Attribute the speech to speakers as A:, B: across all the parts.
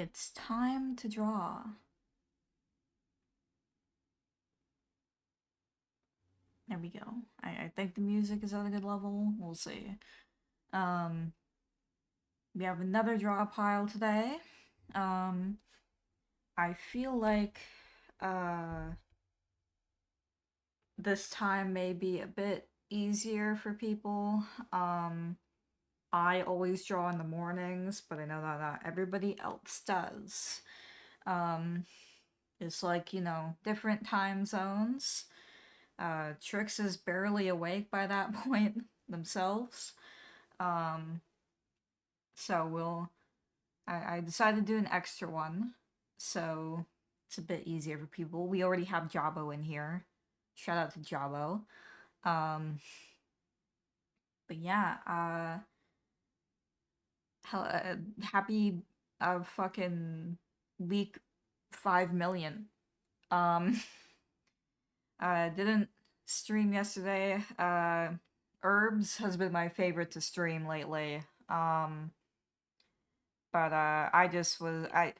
A: It's time to draw. There we go. I think the music is at a good level. We'll see. Um, we have another draw pile today. Um, I feel like uh, this time may be a bit easier for people. Um, I always draw in the mornings, but I know that not everybody else does. Um, it's like, different time zones. Trix is barely awake by that point themselves. Um, so I decided to do an extra one. So it's a bit easier for people. We already have Jabo in here. Shout out to Jabo. Um, but yeah, happy fucking week 5 million. Um, I didn't stream yesterday. Herbs has been my favorite to stream lately. But I just was I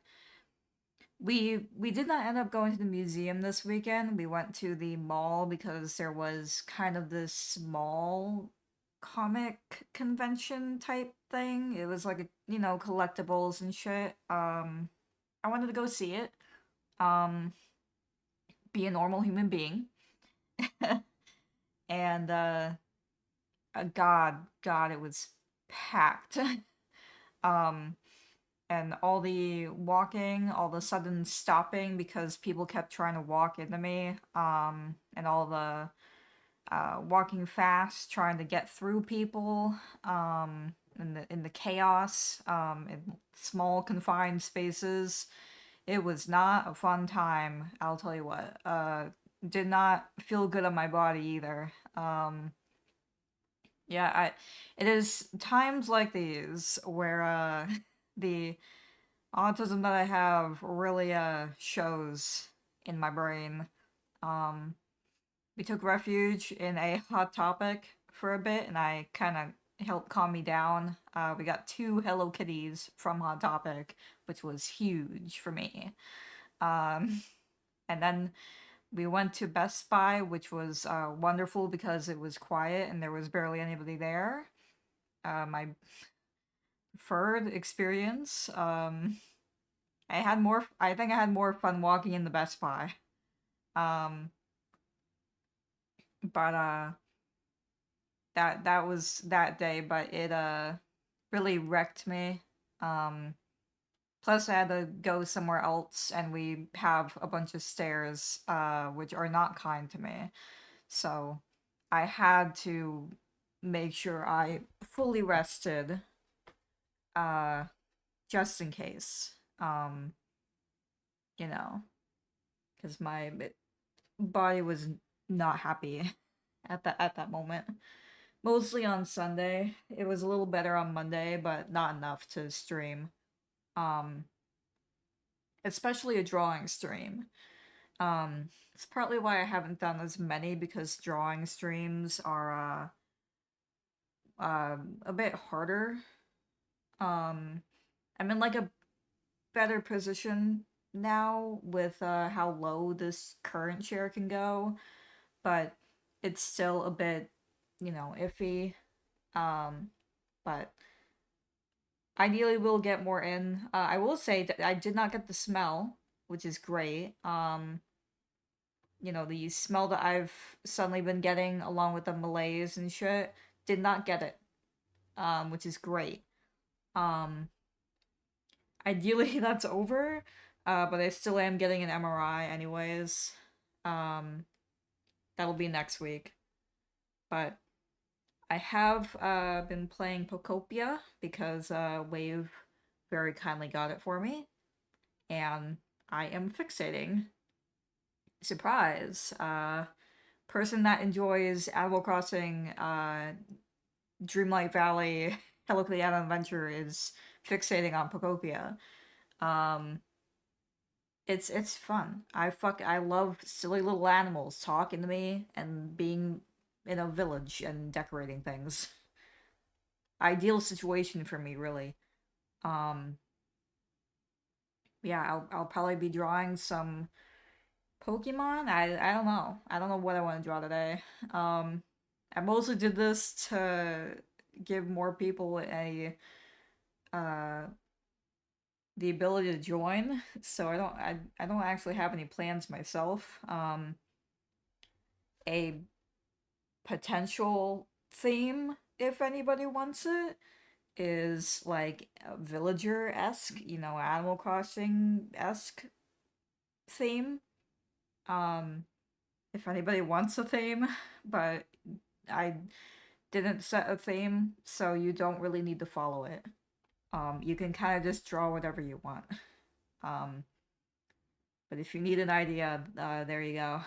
A: we did not end up going to the museum this weekend. We went to the mall because there was kind of this small comic convention type thing. It was like collectibles and shit. I wanted to go see it. Um, be a normal human being. And God, it was packed. um and all the walking, all the sudden stopping because people kept trying to walk into me, and all the walking fast, trying to get through people, in the chaos, in small confined spaces. It was not a fun time. I'll tell you what. Did not feel good on my body either. Yeah, it is times like these where the autism that I have really shows in my brain. Um we took refuge in a hot topic for a bit and I kind of helped calm me down. We got two Hello Kitties from Hot Topic, which was huge for me. Um and then we went to Best Buy, which was wonderful because it was quiet and there was barely anybody there. My preferred experience. I think I had more fun walking in the Best Buy. Um, but that was that day, but it really wrecked me. Um, plus I had to go somewhere else, and we have a bunch of stairs, which are not kind to me. So I had to make sure I fully rested, uh, just in case. Um, you know, because my body was not happy at that moment. Mostly on Sunday. It was a little better on Monday, but not enough to stream. Um, especially a drawing stream. It's partly why I haven't done as many because drawing streams are a bit harder. Um, I'm in like a better position now with how low this current share can go, but it's still a bit, iffy. Um, but ideally we'll get more in. I will say that I did not get the smell, which is great. The smell that I've suddenly been getting along with the malaise and shit, did not get it. Which is great. Um, ideally that's over. But I still am getting an MRI anyways. Um, that'll be next week. But I have been playing Pocopia because Wave very kindly got it for me, and I am fixating. Surprise! Person that enjoys Animal Crossing, Dreamlight Valley, Hello Kitty Island Adventure is fixating on Pocopia. Um, it's fun. I love silly little animals talking to me and being in a village and decorating things. Ideal situation for me, really. Um, Yeah, I'll probably be drawing some Pokemon. I don't know. I don't know what I want to draw today. Um, I mostly did this to give more people a uh the ability to join. So I don't actually have any plans myself. A potential theme, if anybody wants it, is like a villager-esque, Animal Crossing-esque theme. Um, if anybody wants a theme, but I didn't set a theme, so you don't really need to follow it. You can kind of just draw whatever you want. Um, but if you need an idea, there you go.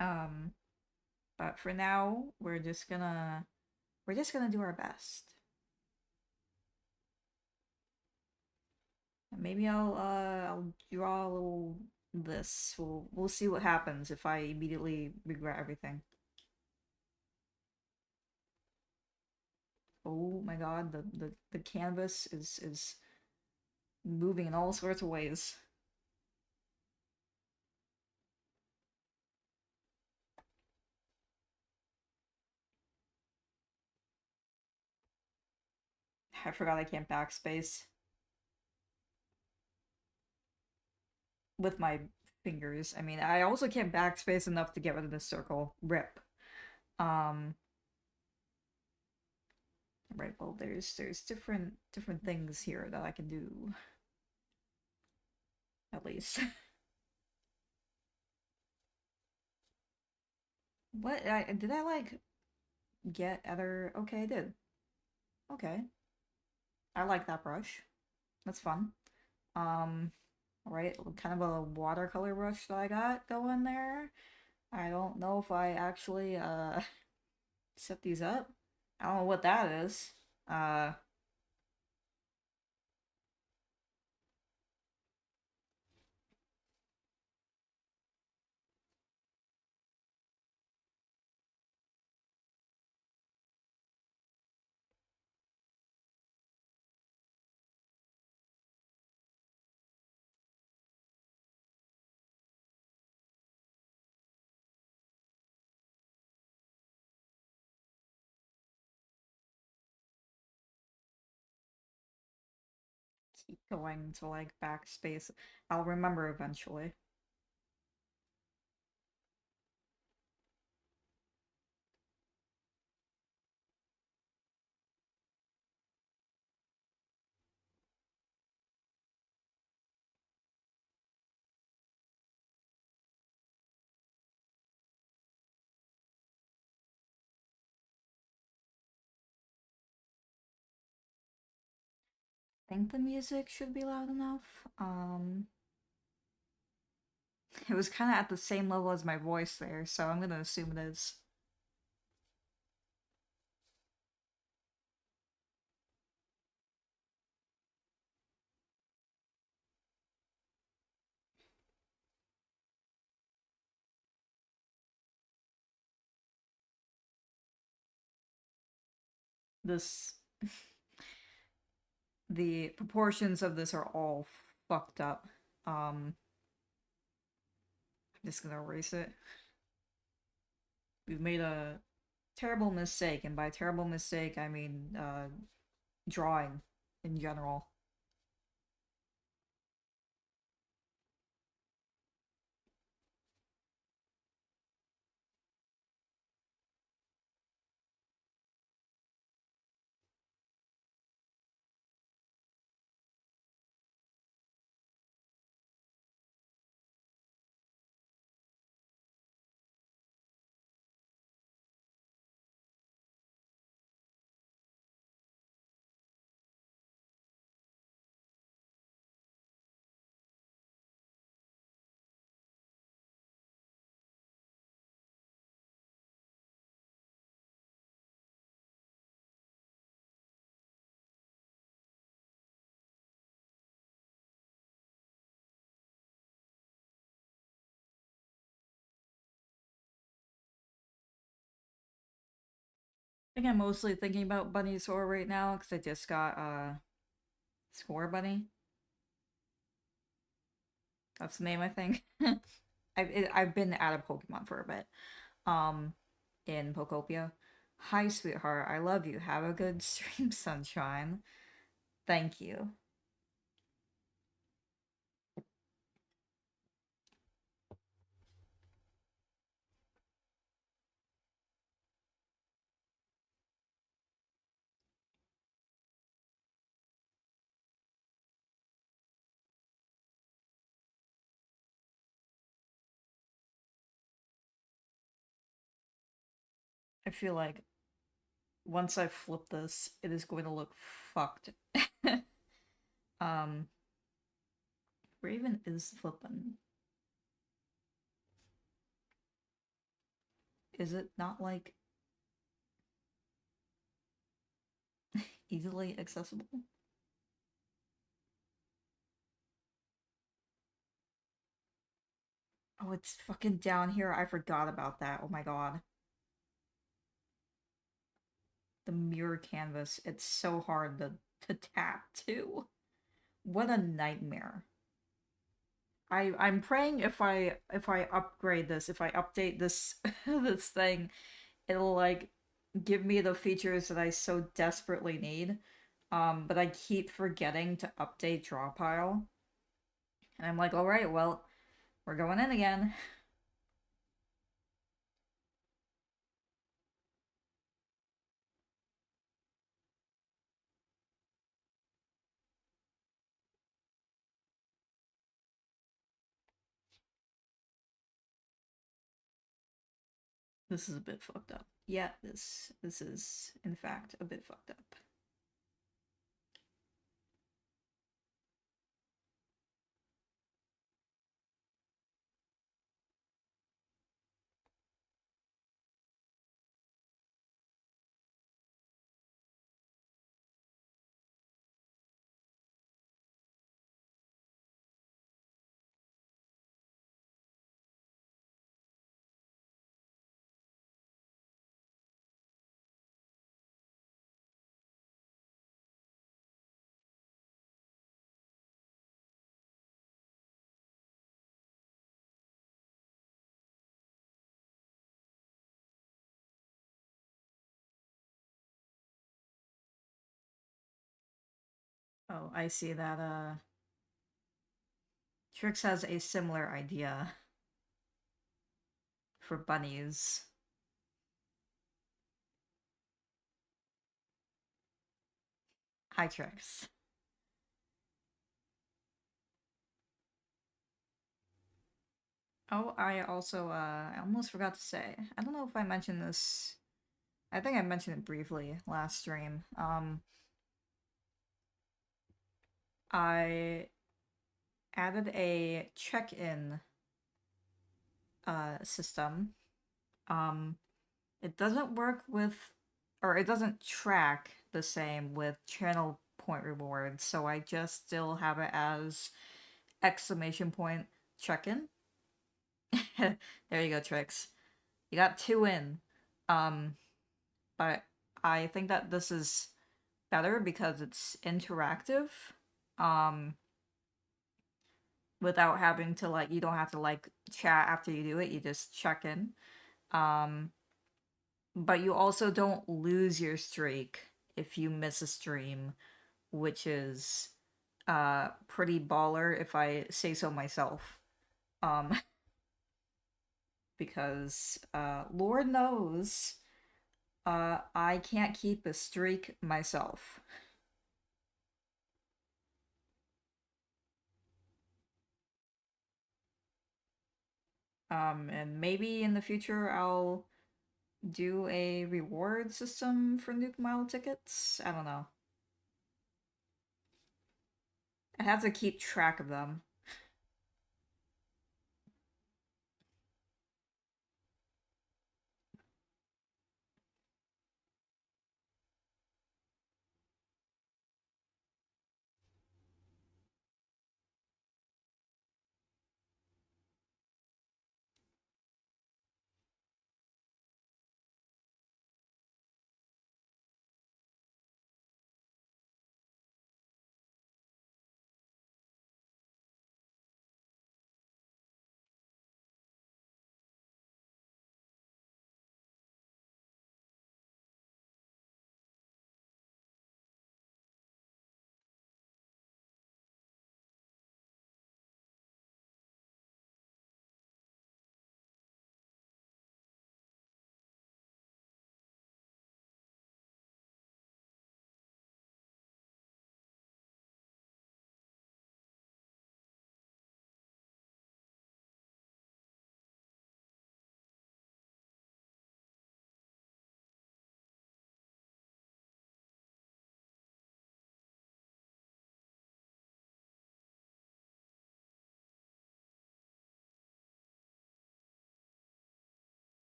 A: Um, but for now, we're just gonna do our best. Maybe I'll draw a little this. We'll see what happens if I immediately regret everything. Oh my god, the canvas is moving in all sorts of ways. I forgot I can't backspace with my fingers. I mean, I also can't backspace enough to get rid of this circle. Rip. Um, right, well there's different things here that I can do, at least. What did I like get other okay, I did. Okay. I like that brush. That's fun. Um, right, kind of a watercolor brush that I got going there. I don't know if I actually set these up. I don't know what that is. Uh, keep going to like backspace. I'll remember eventually. I think the music should be loud enough. It was kind of at the same level as my voice there, so I'm gonna assume it is. This the proportions of this are all fucked up. I'm just gonna erase it. We've made a terrible mistake, and by terrible mistake, I mean drawing in general. I think I'm mostly thinking about Bunny's Store right now because I just got Score Bunny. That's the name, I think. I've been out of Pokemon for a bit. Um, in Pokopia. Hi, sweetheart. I love you. Have a good stream, sunshine. Thank you. I feel like once I flip this, it is going to look fucked. um, where even is flipping? Is it not like easily accessible? Oh, it's fucking down here. I forgot about that. Oh my god. The mirror canvas. It's so hard to tap too. What a nightmare. I'm praying if I upgrade this, if I update this this thing, it'll like give me the features that I so desperately need. But I keep forgetting to update draw pile. And I'm like, all right, well, we're going in again. This is a bit fucked up. Yeah, this is in fact a bit fucked up. Oh, I see that Trix has a similar idea for bunnies. Hi Trix. Oh, I also I almost forgot to say. I don't know if I mentioned this. I think I mentioned it briefly last stream. I added a check-in system. Um it doesn't work with, or it doesn't track the same with channel point rewards, so I just still have it as exclamation point check-in. There you go, Trix. You got two in. Um, but I think that this is better because it's interactive. Um, without having to like, you don't have to like chat after you do it, you just check in. Um, but you also don't lose your streak if you miss a stream, which is pretty baller if I say so myself. Um, because Lord knows I can't keep a streak myself. And maybe in the future I'll do a reward system for Nuke Mile tickets. I don't know. I have to keep track of them.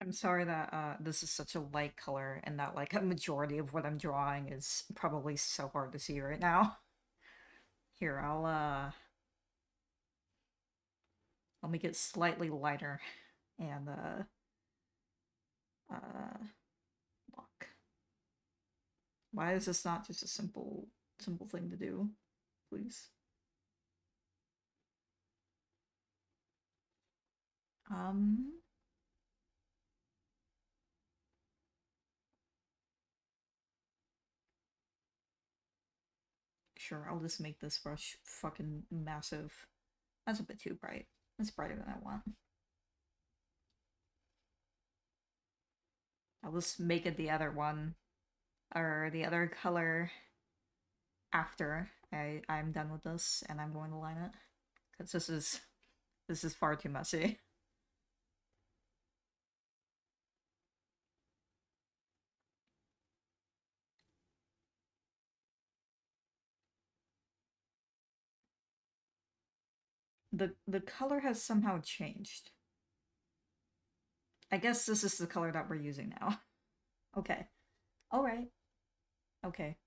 A: I'm sorry that this is such a light color and that like a majority of what I'm drawing is probably so hard to see right now. Here, I'll make it slightly lighter and uh look. Why is this not just a simple thing to do? Please. Um sure, I'll just make this brush fucking massive. That's a bit too bright. It's brighter than I want. I'll just make it the other one, or the other color after I'm done with this, and I'm going to line it because this is far too messy. The color has somehow changed. I guess this is the color that we're using now. Okay. All right. Okay.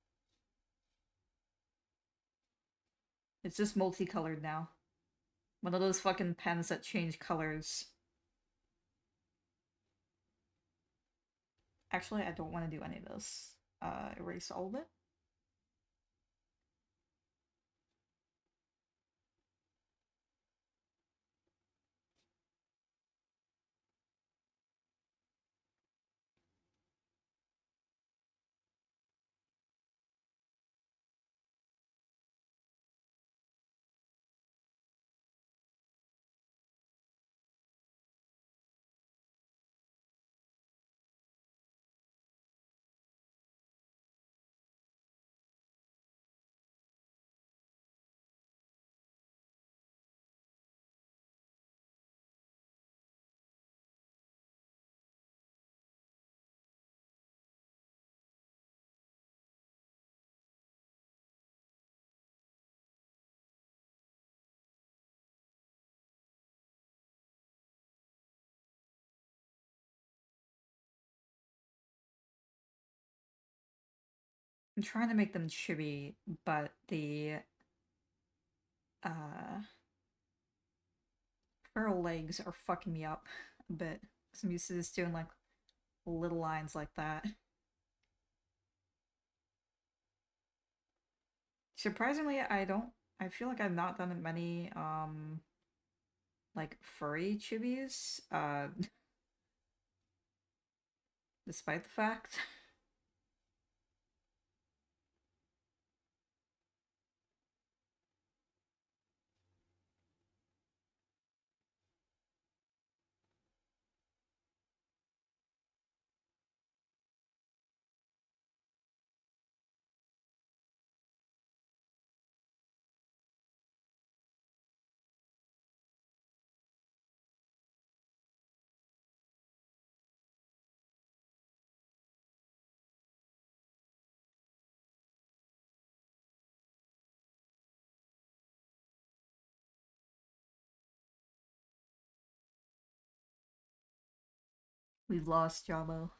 A: It's just multicolored now. One of those fucking pens that change colors. Actually, I don't want to do any of this. Erase all of it. I'm trying to make them chibi, but the uh furrow legs are fucking me up a bit. Cause I'm used to just doing like little lines like that. Surprisingly, I feel like I've not done many like furry chibis, despite the fact. We've lost Jabo.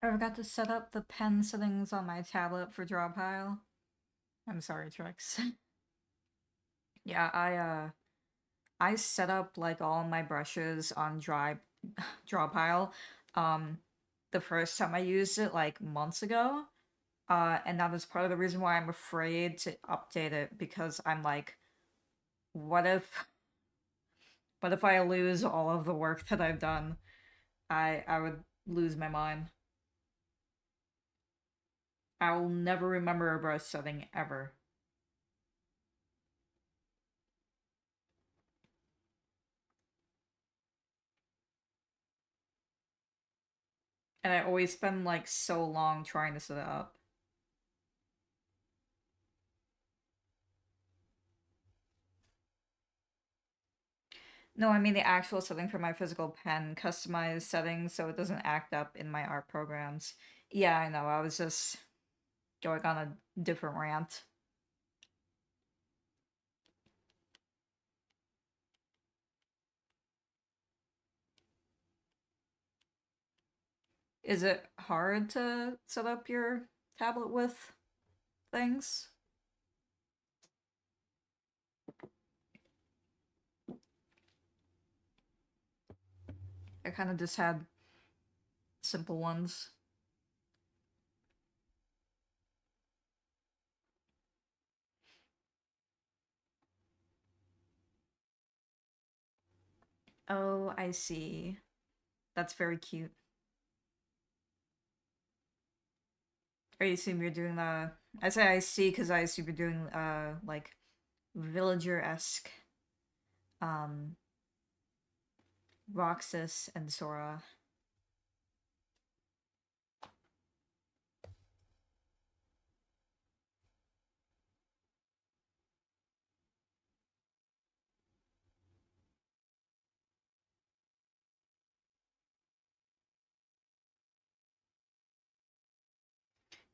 A: I forgot to set up the pen settings on my tablet for draw pile. I'm sorry, Trix. Yeah, I set up like all my brushes on draw pile the first time I used it like months ago. And that was part of the reason why I'm afraid to update it, because I'm like, what if what if I lose all of the work that I've done? I would lose my mind. I will never remember a brush setting ever. And I always spend like so long trying to set it up. No, I mean the actual setting for my physical pen, customized settings so it doesn't act up in my art programs. Yeah, I know, I was just going on a different rant. Is it hard to set up your tablet with things? I kind of just had simple ones. Oh, I see. That's very cute. I assume you're doing the. I say I see because I assume you're doing like villager-esque um Roxas and Sora.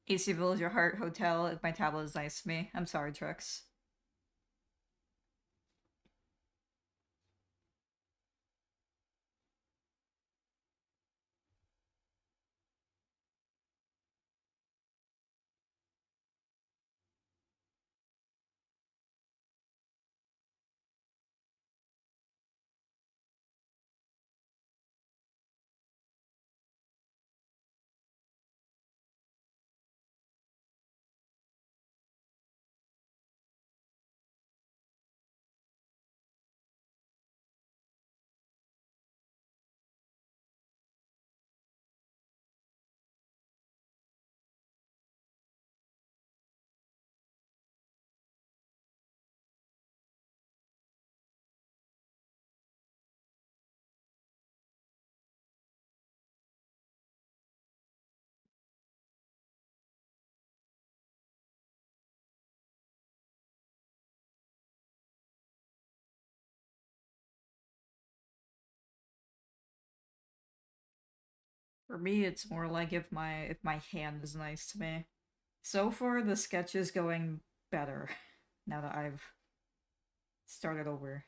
A: AC Villager Heart Hotel if my tablet is nice to me. I'm sorry, Trix. For me, it's more like if my hand is nice to me. So far, the sketch is going better now that I've started over.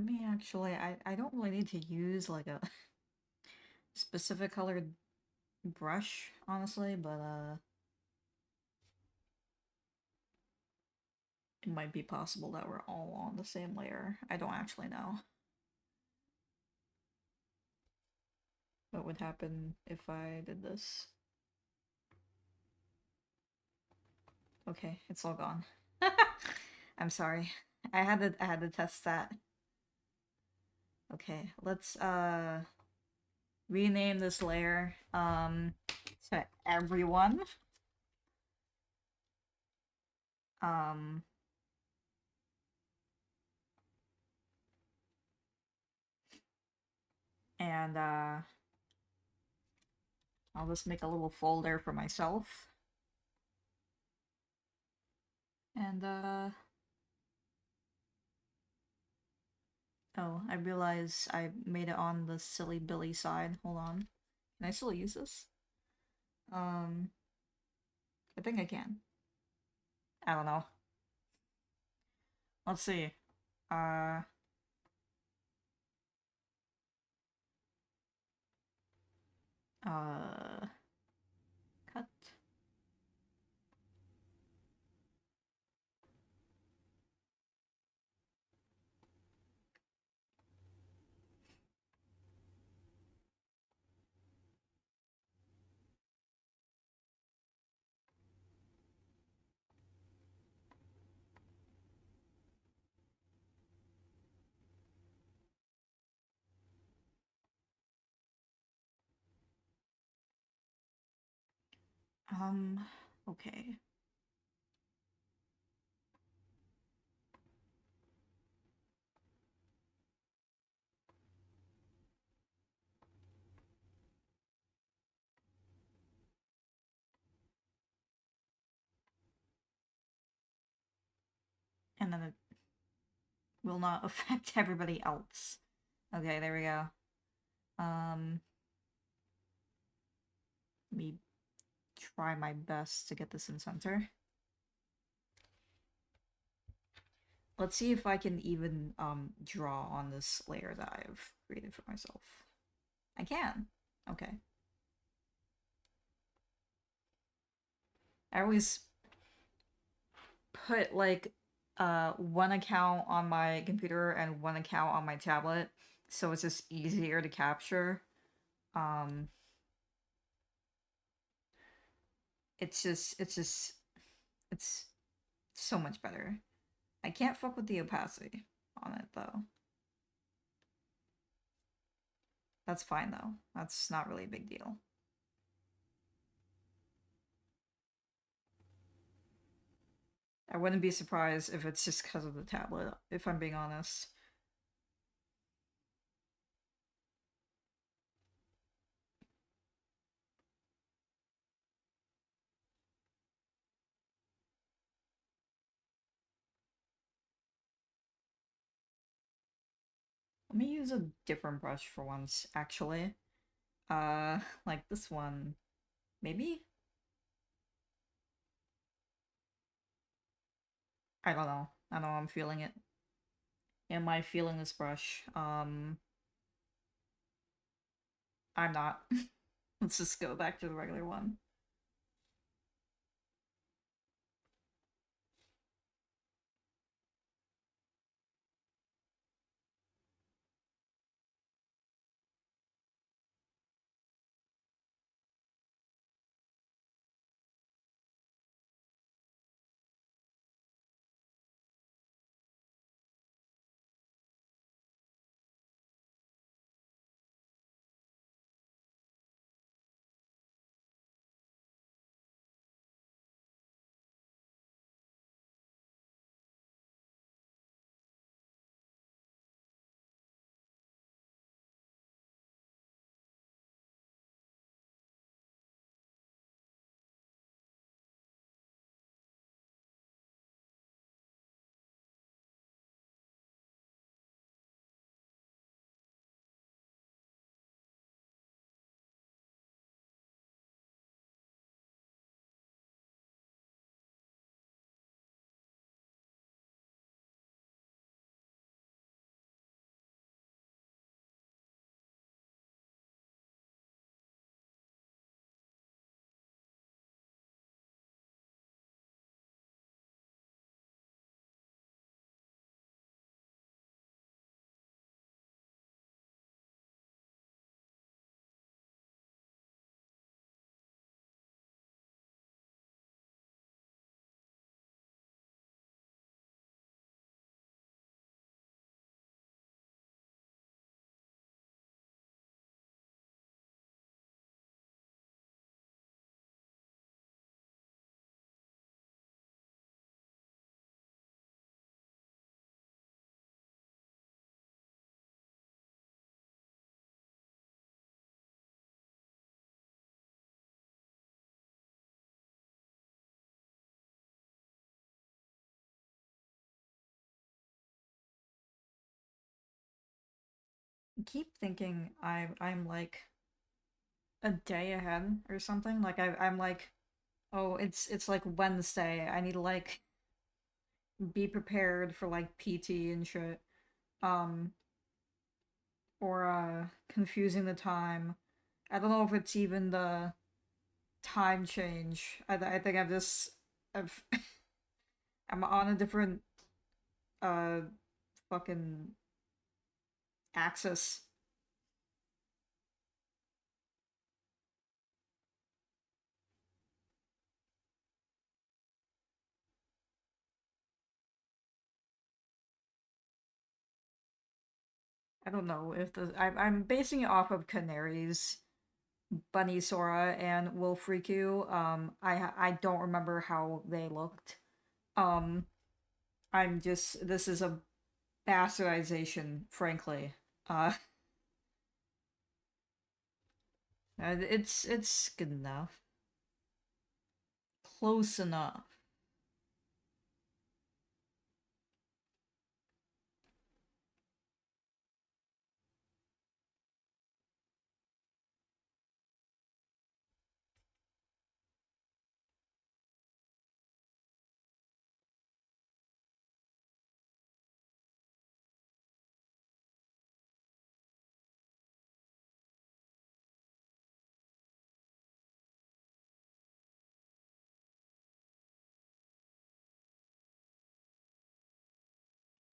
A: Let me actually, I don't really need to use like a specific colored brush, honestly, but it might be possible that we're all on the same layer. I don't actually know. What would happen if I did this? Okay, it's all gone. I'm sorry. I had to test that. Okay, let's rename this layer to everyone. Um and I'll just make a little folder for myself. And oh, I realize I made it on the silly Billy side. Hold on. Can I still use this? Um I think I can. I don't know. Let's see. Uh uh cut. Okay. And then it will not affect everybody else. Okay, there we go. Let me try my best to get this in center. Let's see if I can even draw on this layer that I've created for myself. I can. Okay. I always put like one account on my computer and one account on my tablet, so it's just easier to capture. Um it's so much better. I can't fuck with the opacity on it though. That's fine though. That's not really a big deal. I wouldn't be surprised if it's just because of the tablet, if I'm being honest. Let me use a different brush for once, actually. Like this one. Maybe? I don't know. I don't know, I'm feeling it. Am I feeling this brush? I'm not. Let's just go back to the regular one. keep thinking I'm like a day ahead or something. Like I'm like, oh, it's like Wednesday. I need to like be prepared for like PT and shit. Um, or confusing the time. I don't know if it's even the time change. I think I've I'm on a different uh fucking axis. I don't know if the I'm basing it off of Canaries, Bunny Sora, and Wolfriku. I don't remember how they looked. Um, I'm just this is a bastardization, frankly. Uh, it's good enough, close enough.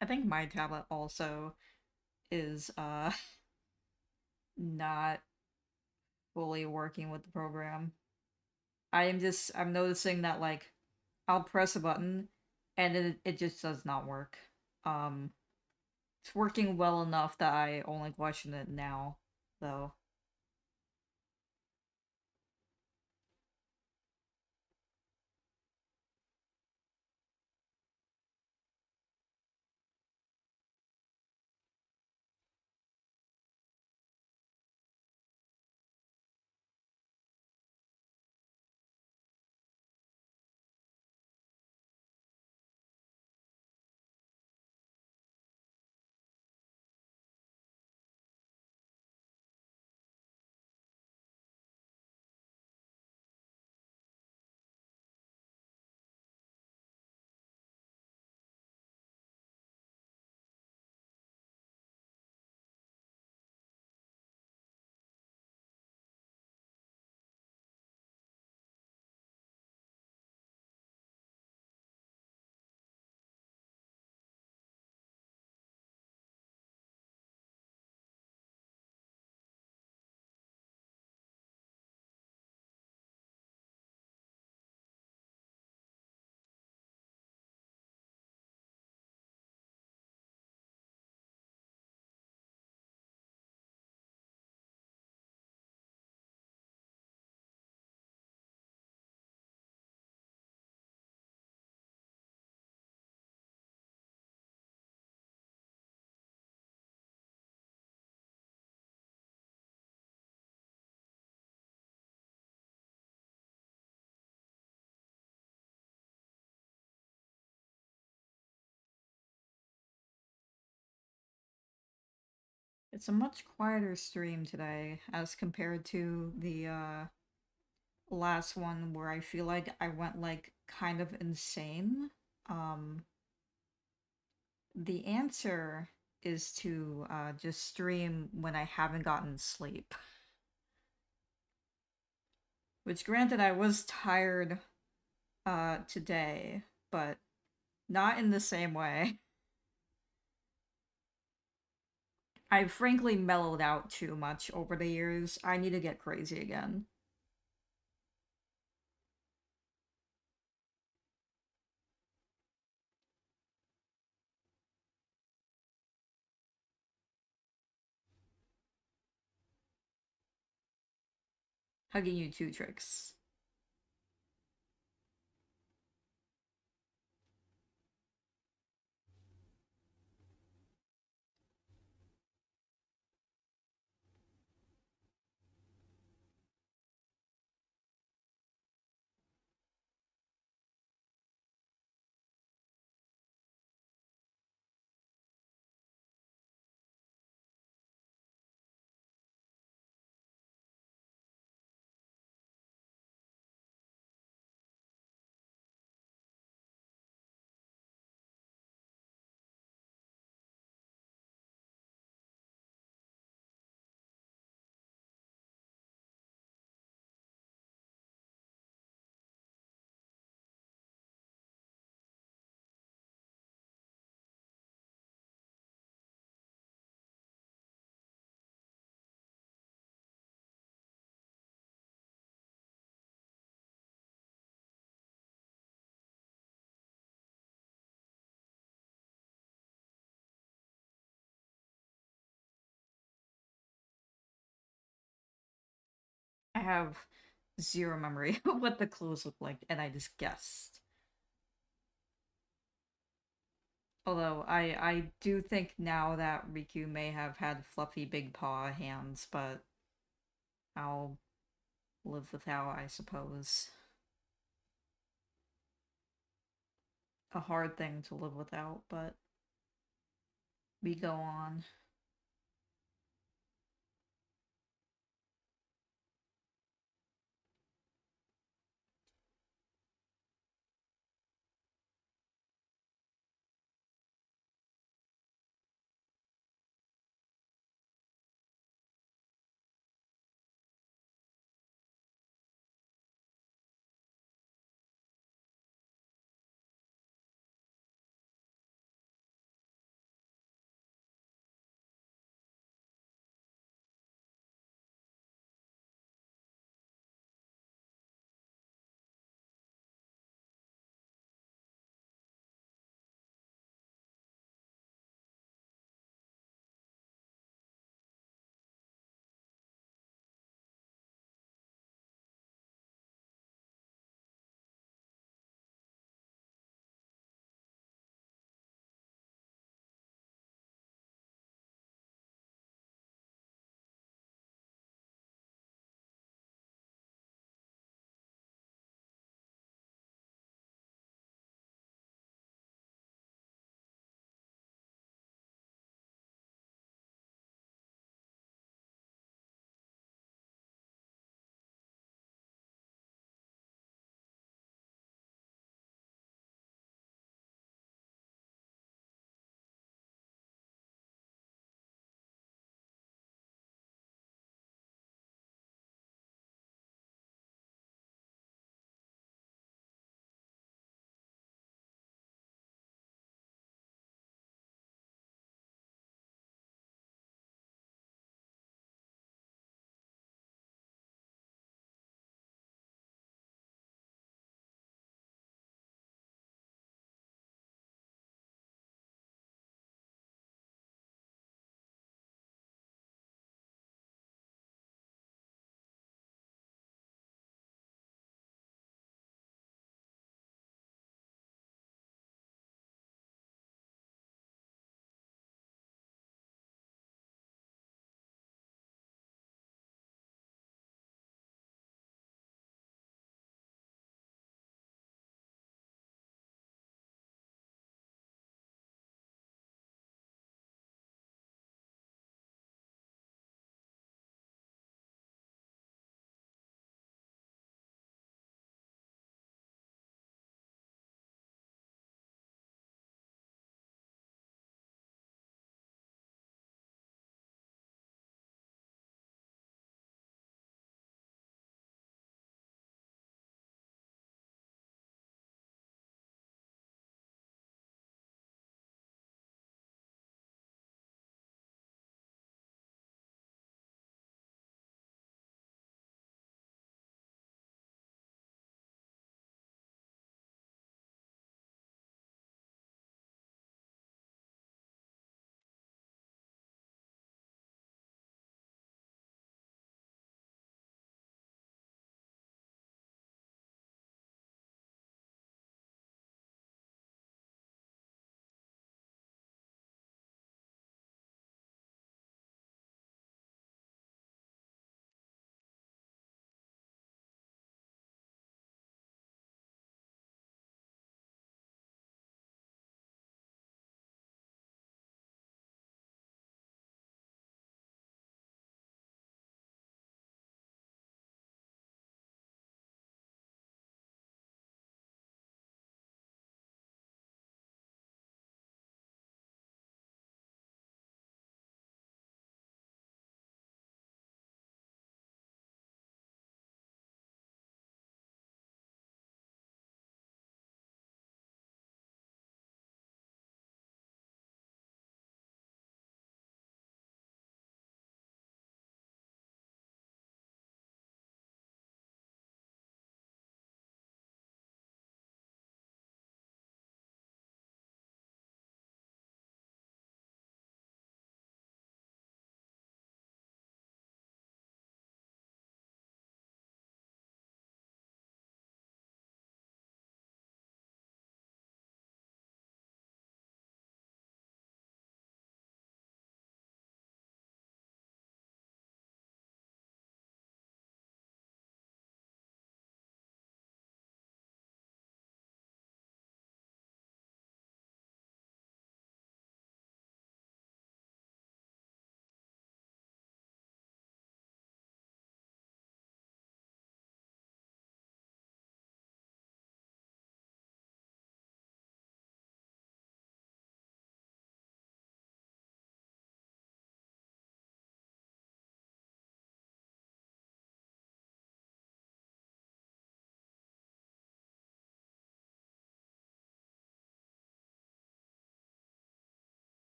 A: I think my tablet also is not fully working with the program. I'm noticing that like I'll press a button and it just does not work. Um it's working well enough that I only question it now, though. It's a much quieter stream today as compared to the last one where I feel like I went like kind of insane. Um the answer is to just stream when I haven't gotten sleep. Which granted I was tired today, but not in the same way. I've frankly mellowed out too much over the years. I need to get crazy again. Hugging you two tricks. I have zero memory of what the clothes look like, and I just guessed. Although I do think now that Riku may have had fluffy big paw hands, but I'll live without, I suppose. A hard thing to live without, but we go on.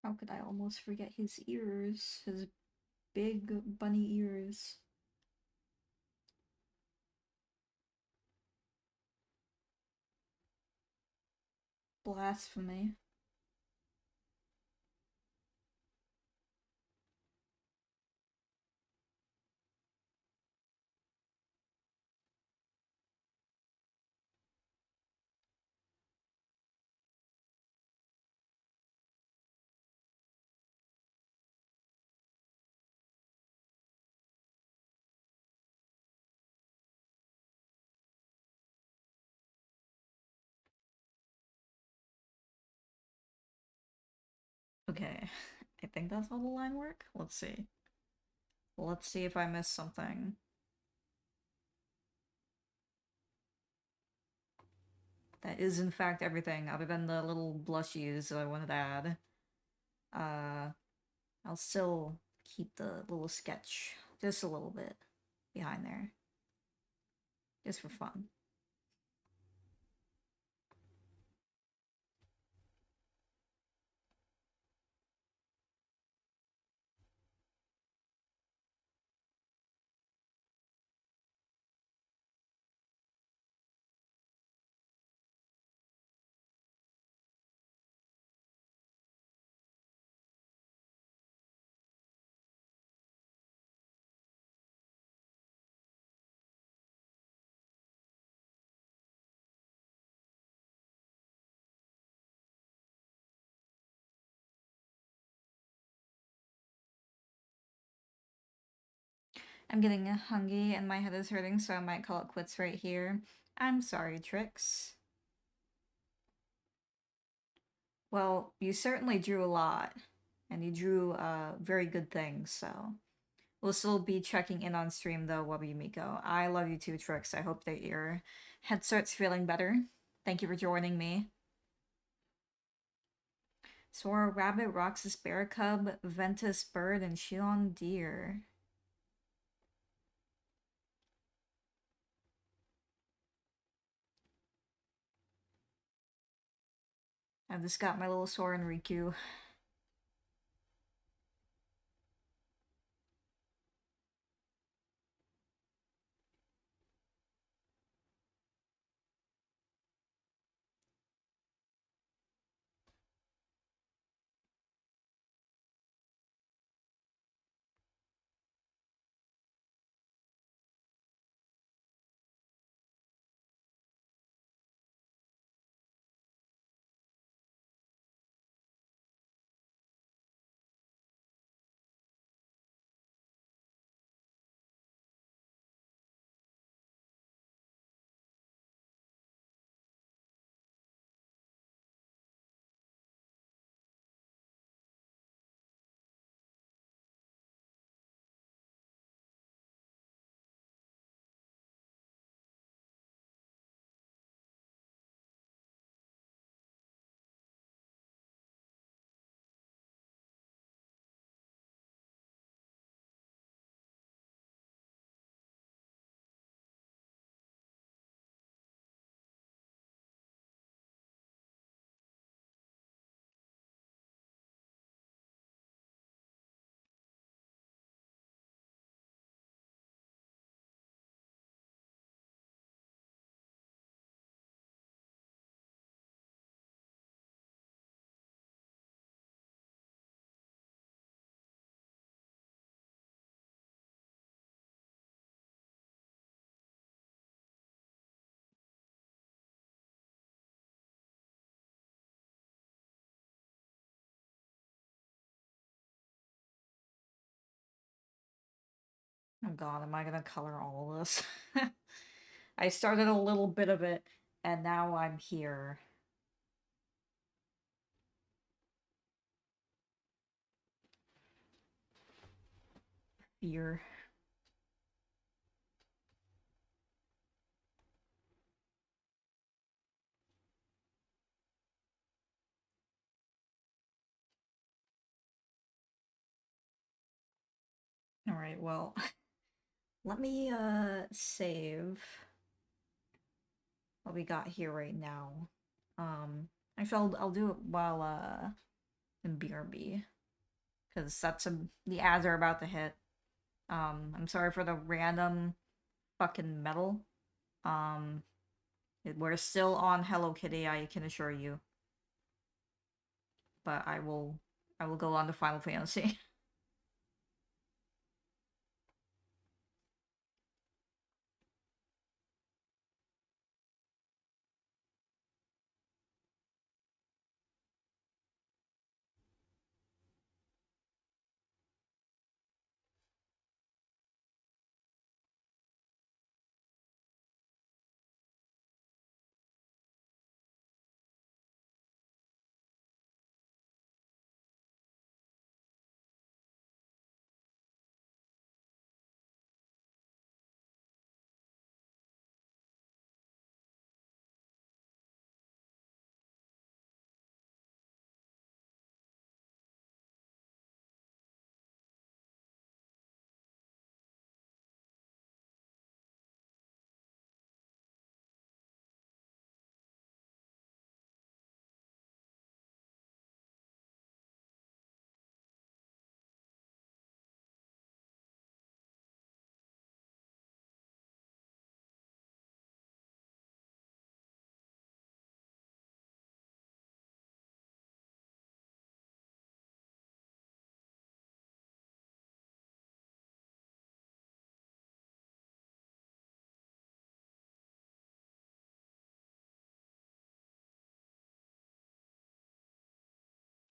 A: How could I almost forget his ears? His big bunny ears. Blasphemy. Okay, I think that's how the line work. Let's see. Let's see if I missed something. That is in fact everything, other than the little blushies that I wanted to add. Uh, I'll still keep the little sketch just a little bit behind there, just for fun. I'm getting hungry and my head is hurting, so I might call it quits right here. I'm sorry, Trix. Well, you certainly drew a lot, and you drew very good things, so we'll still be checking in on stream though, WabiMiko. I love you too, Trix. I hope that your head starts feeling better. Thank you for joining me. Sora Rabbit, Roxas Bear Cub, Ventus Bird, and Shilon Deer. I've just got my little Sora and Riku. Oh god, am I gonna color all of this? I started a little bit of it, and now I'm here. Fear. Alright, well, let me save what we got here right now. Actually, I'll do it while and BRB. Because the ads are about to hit. I'm sorry for the random fucking metal. Um, we're still on Hello Kitty, I can assure you. But I will go on to Final Fantasy.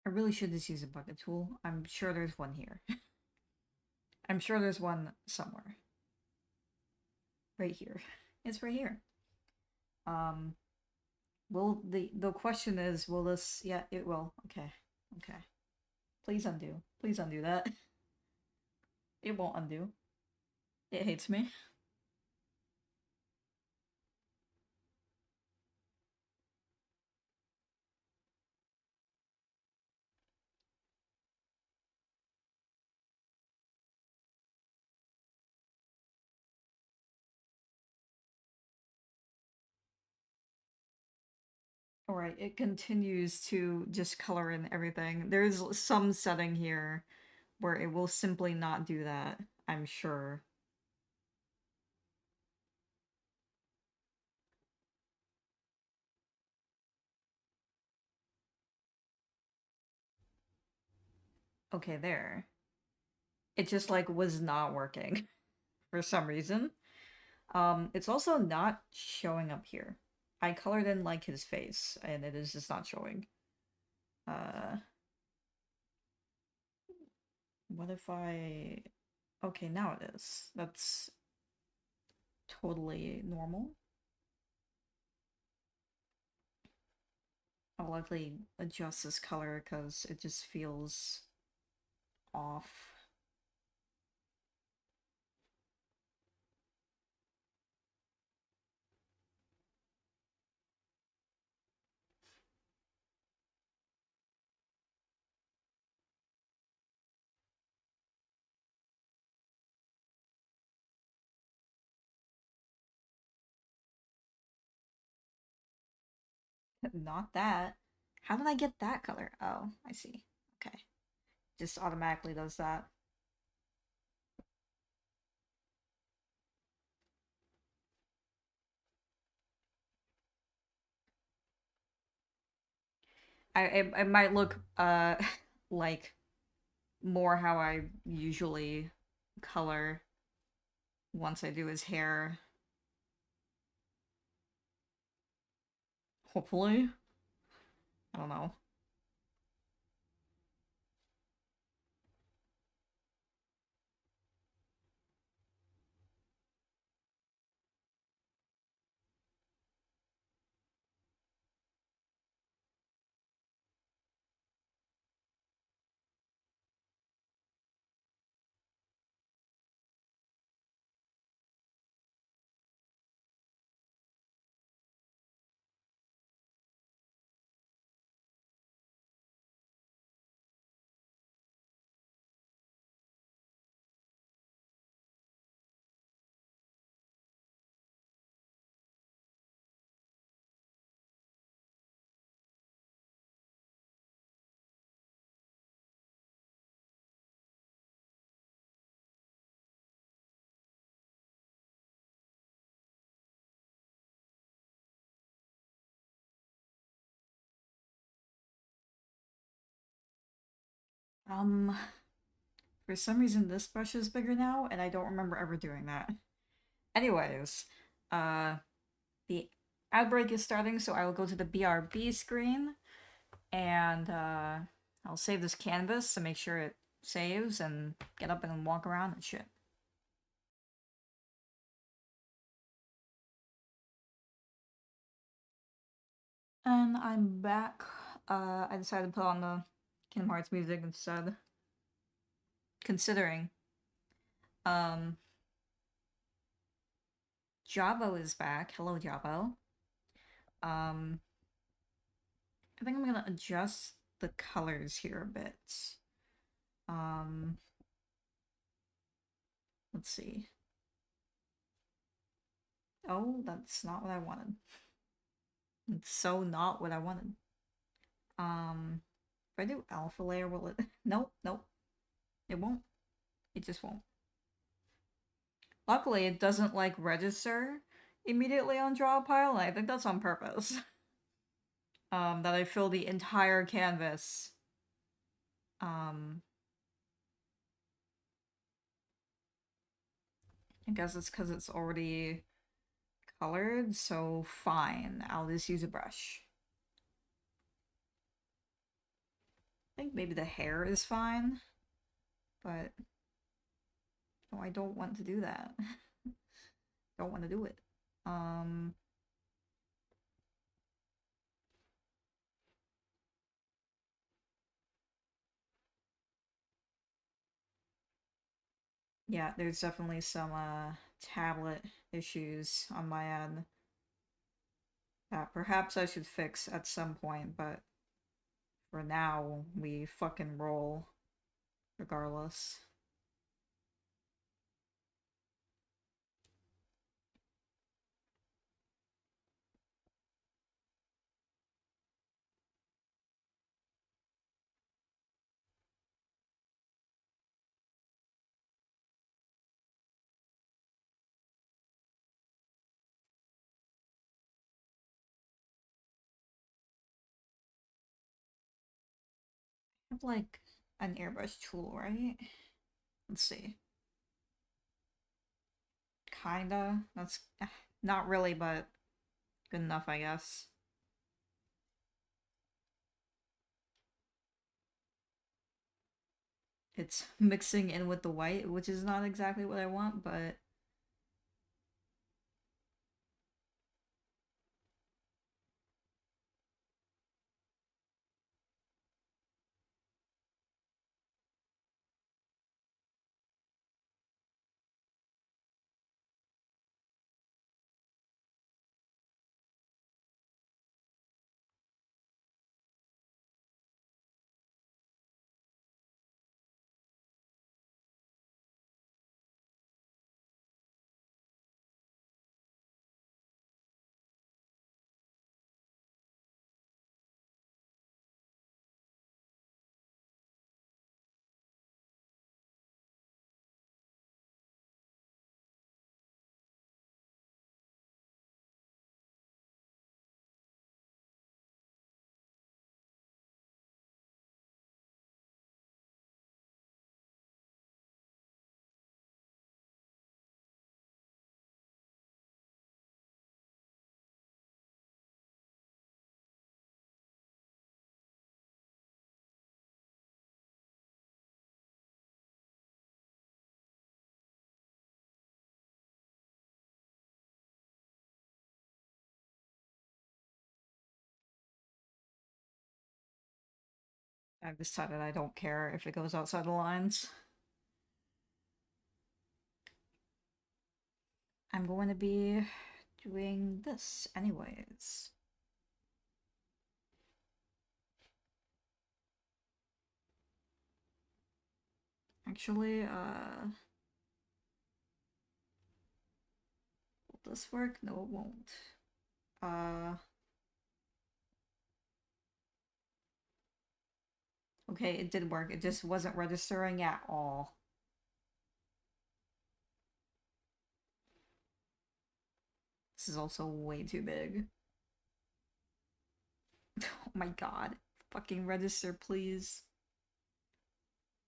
A: I really should just use a bucket tool. I'm sure there's one here. I'm sure there's one somewhere. Right here. It's right here. Um, will the question is, will this? Yeah, it will. Okay, okay. Please undo. Please undo that. It won't undo. It hates me. Alright, it continues to just color in everything. There's some setting here where it will simply not do that, I'm sure. Okay, there. It just like was not working for some reason. It's also not showing up here. I colored in like his face and it is just not showing. Uh, what if I... Okay, now it is. That's totally normal. I'll likely adjust this color because it just feels off. Not that. How did I get that color? Oh, I see. Okay. Just automatically does that. It might look like more how I usually color once I do his hair. Hopefully. I don't know. Um, for some reason this brush is bigger now, and I don't remember ever doing that. Anyways, the ad break is starting, so I will go to the BRB screen, and I'll save this canvas to make sure it saves, and get up and walk around and shit. And I'm back. I decided to put on the Kingdom Hearts music instead. Considering. Um, Javo is back. Hello, Javo. Um, I think I'm gonna adjust the colors here a bit. Um, let's see. Oh, that's not what I wanted. It's so not what I wanted. If I do alpha layer, will it? Nope, nope. It won't. It just won't. Luckily, it doesn't like register immediately on draw pile, and I think that's on purpose. That I fill the entire canvas. Um, I guess it's because it's already colored, so fine. I'll just use a brush. I think maybe the hair is fine, but no, I don't want to do that. Don't want to do it. Um, yeah, there's definitely some tablet issues on my end that perhaps I should fix at some point, but for now, we fucking roll regardless. I have like an airbrush tool, right? Let's see. Kinda. That's not really, but good enough, I guess. It's mixing in with the white, which is not exactly what I want, but I've decided I don't care if it goes outside the lines. I'm going to be doing this anyways. Actually, will this work? No, it won't. Okay, it did work. It just wasn't registering at all. This is also way too big. Oh my god. Fucking register, please.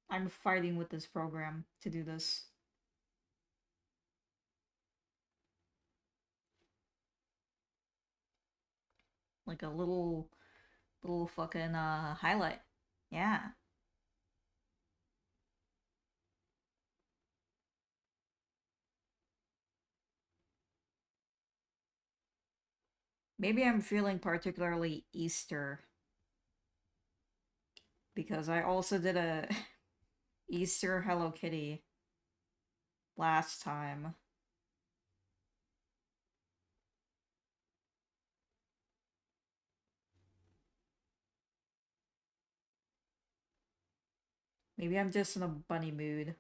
A: I'm fighting with this program to do this. Like a little fucking highlight. Yeah. Maybe I'm feeling particularly Easter because I also did a Easter Hello Kitty last time. Maybe I'm just in a bunny mood.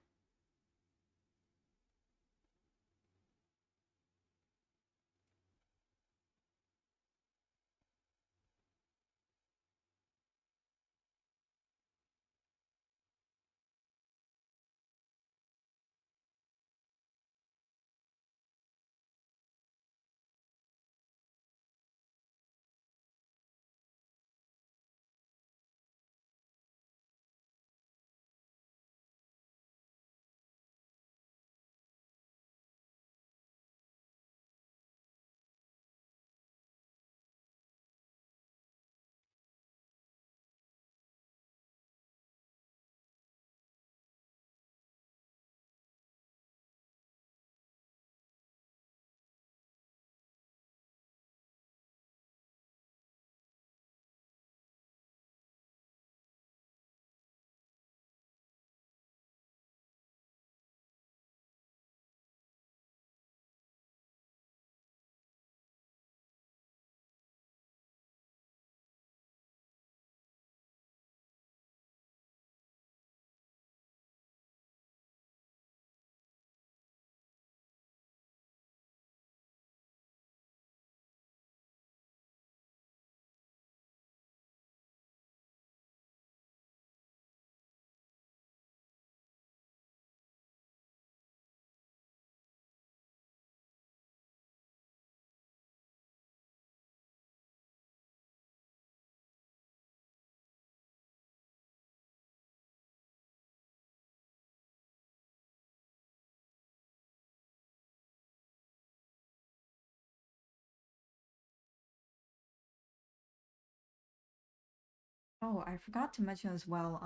A: Oh, I forgot to mention as well.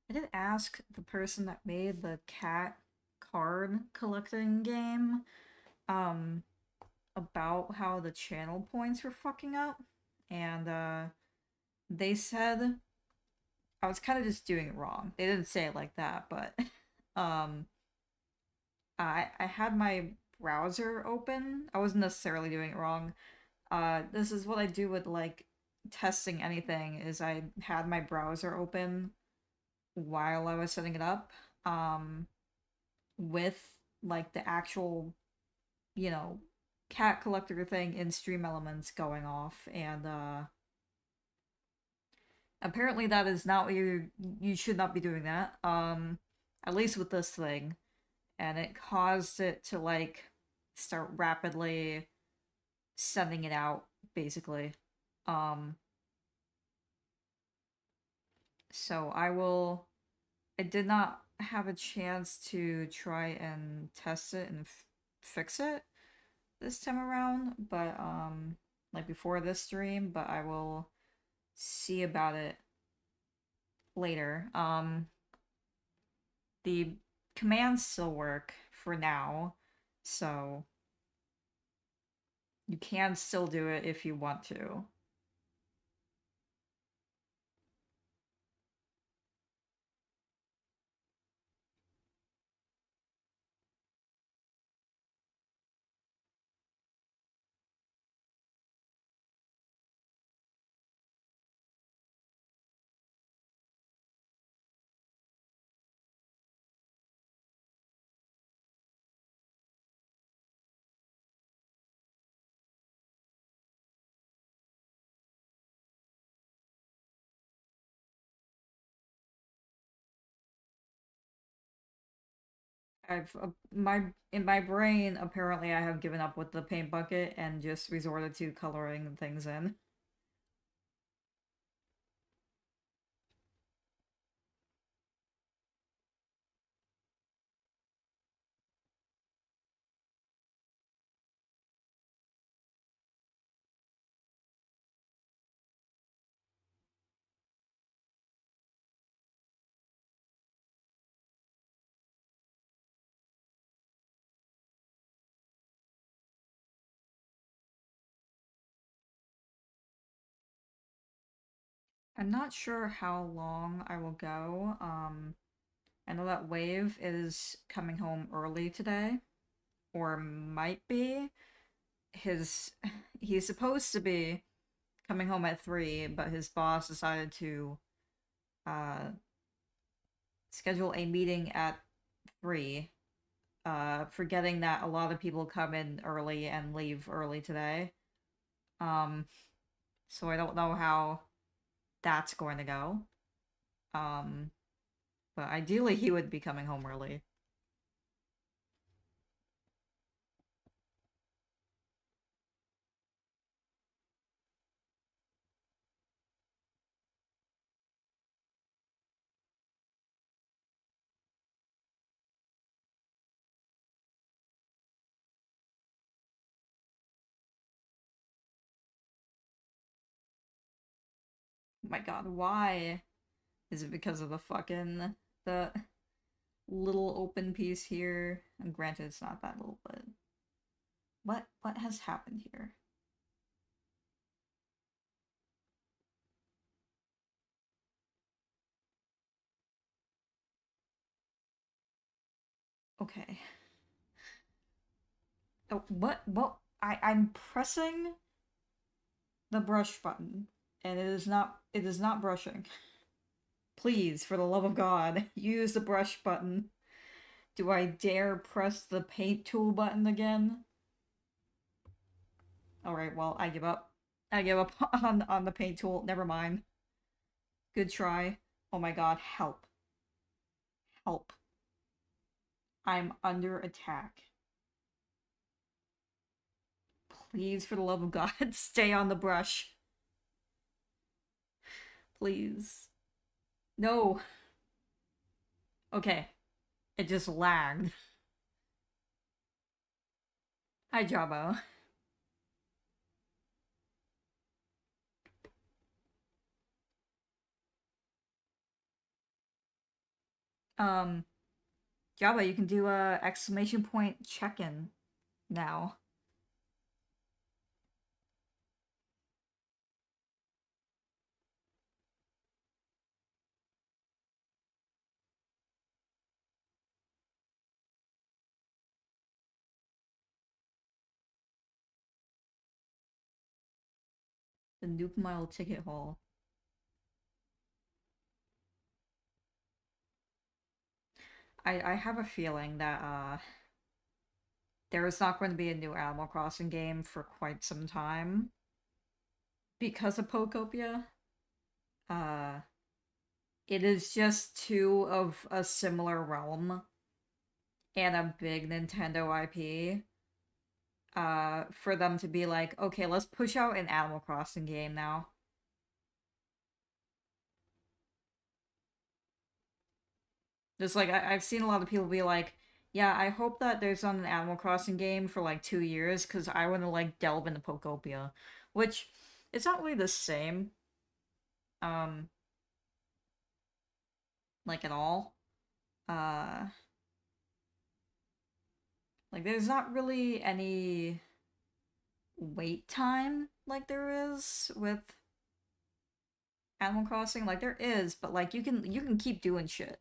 A: I did ask the person that made the cat card collecting game, um, about how the channel points were fucking up, and they said I was kind of just doing it wrong. They didn't say it like that, but um, I had my browser open. I wasn't necessarily doing it wrong. This is what I do with like testing anything. Is I had my browser open while I was setting it up, um, with like the actual, you know, cat collector thing in Stream Elements going off, and apparently that is not what you should not be doing that. At least with this thing, and it caused it to like start rapidly sending it out, basically. Um, so I did not have a chance to try and test it and fix it this time around, but like before this stream, but I will see about it later. The commands still work for now, so you can still do it if you want to. I've my in my brain apparently I have given up with the paint bucket and just resorted to coloring things in. I'm not sure how long I will go. I know that Wave is coming home early today, or might be. His he's supposed to be coming home at 3, but his boss decided to uh schedule a meeting at 3, forgetting that a lot of people come in early and leave early today. Um, so I don't know how that's going to go. Um, but ideally he would be coming home early. Oh my god, why? Is it because of the little open piece here? And granted it's not that little, but what has happened here? Okay. Oh, what I'm pressing the brush button and it is not brushing. Please, for the love of God, use the brush button. Do I dare press the paint tool button again? Alright, well, I give up. I give up on the paint tool. Never mind. Good try. Oh my god, help. Help. I'm under attack. Please, for the love of God, stay on the brush. Please. No. Okay. It just lagged. Hi, Jabo. Um, Java, you can do a exclamation point check-in now. The Noop Mile ticket hall. I have a feeling that there is not going to be a new Animal Crossing game for quite some time because of Pokopia. Uh, it is just too of a similar realm and a big Nintendo IP for them to be like, okay, let's push out an Animal Crossing game now. Just like I've seen a lot of people be like, yeah, I hope that there's not an Animal Crossing game for like 2 years because I want to like delve into Pokopia, which it's not really the same, um, like at all. Uh, like there's not really any wait time like there is with Animal Crossing. Like there is, but like you can keep doing shit.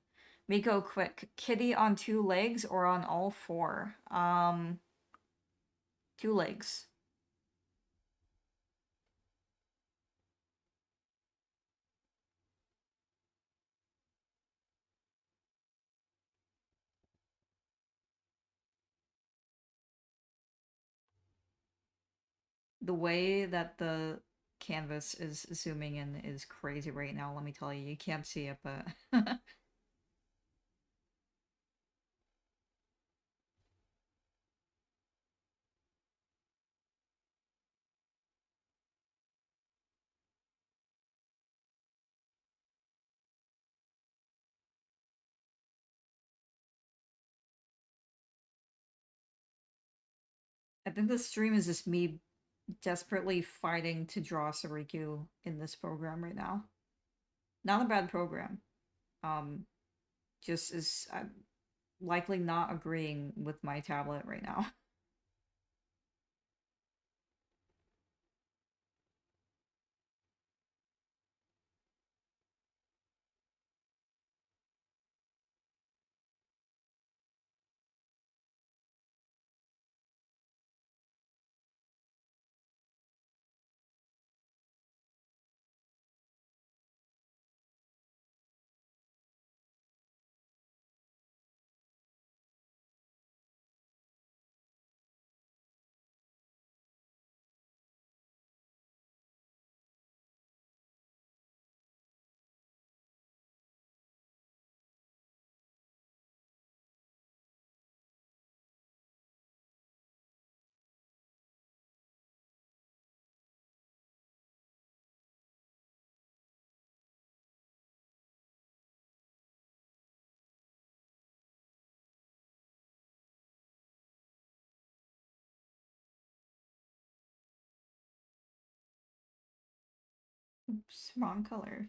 A: Miko, quick, kitty on 2 legs or on all four? 2 legs. The way that the canvas is zooming in is crazy right now, let me tell you. You can't see it, but I think the stream is just me desperately fighting to draw Sariku in this program right now. Not a bad program. Um, just is I'm likely not agreeing with my tablet right now. Oops, wrong color.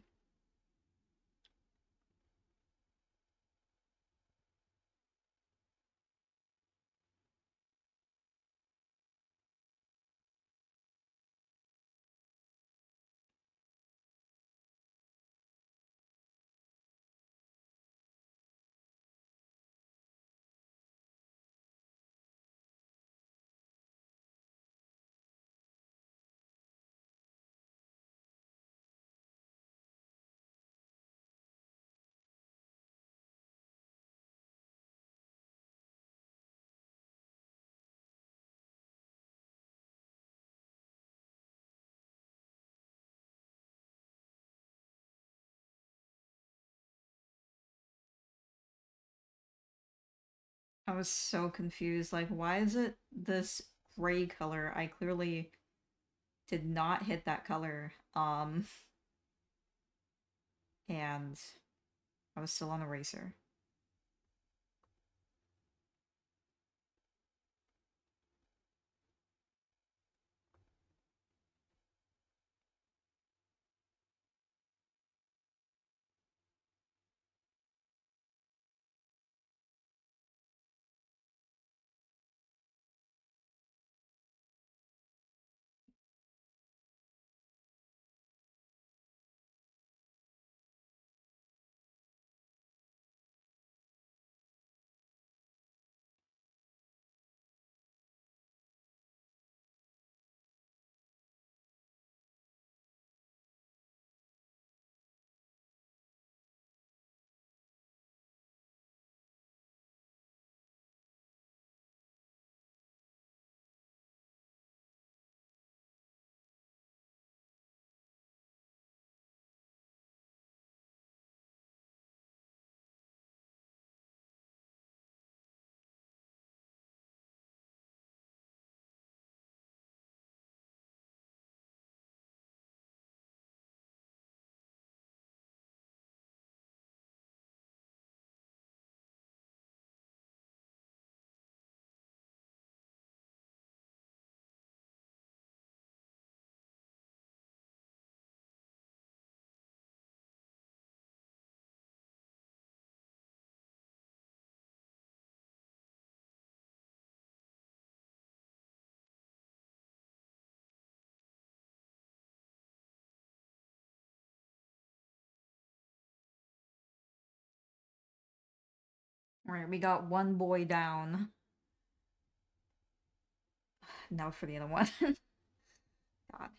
A: I was so confused. Like, why is it this gray color? I clearly did not hit that color. And I was still on eraser. Alright, we got one boy down. Now for the other one. God.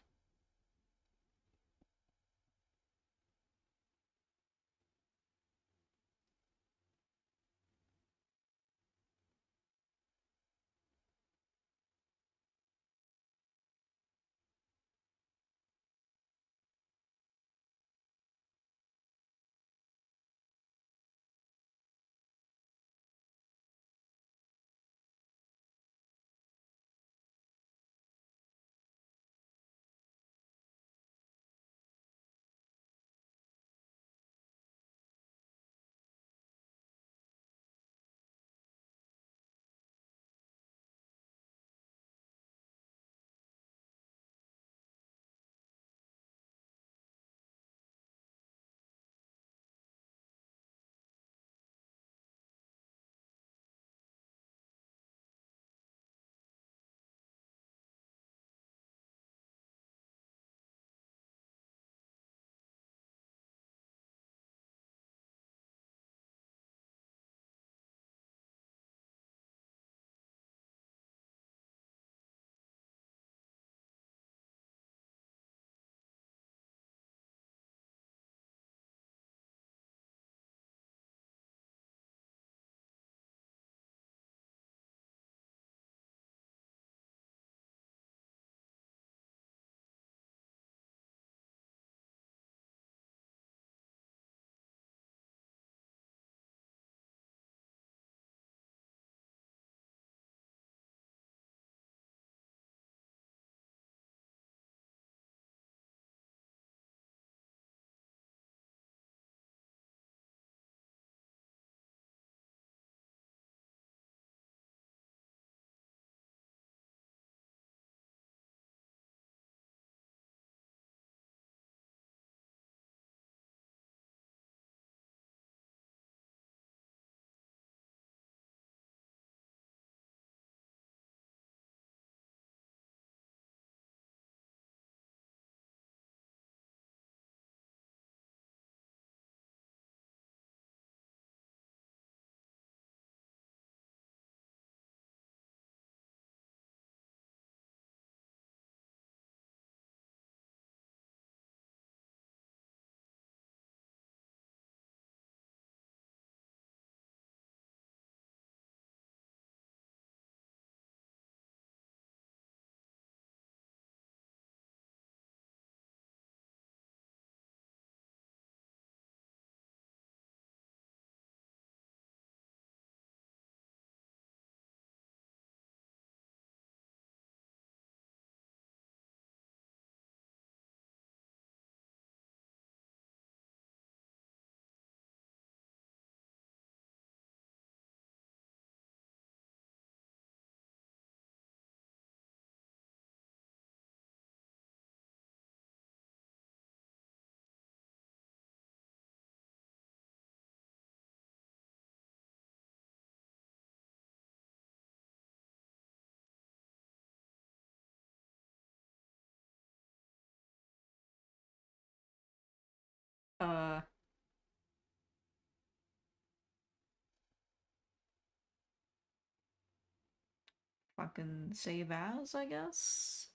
A: fucking save as, I guess.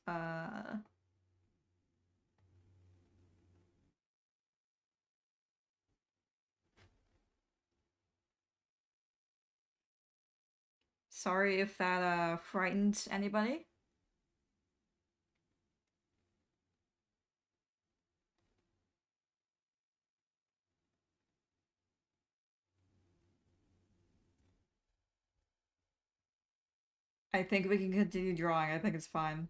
A: Sorry if that frightened anybody. I think we can continue drawing. I think it's fine.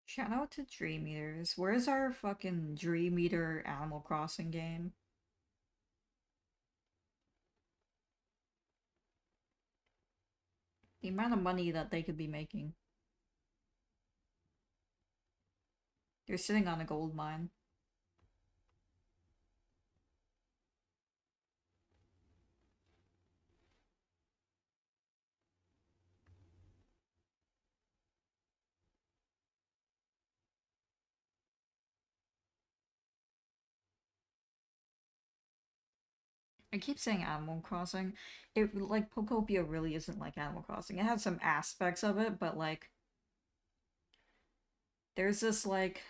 A: Shout out to Dream Eaters. Where's our fucking Dream Eater Animal Crossing game? The amount of money that they could be making. They're sitting on a gold mine. I keep saying Animal Crossing. It like Pokopia really isn't like Animal Crossing. It has some aspects of it, but like there's this like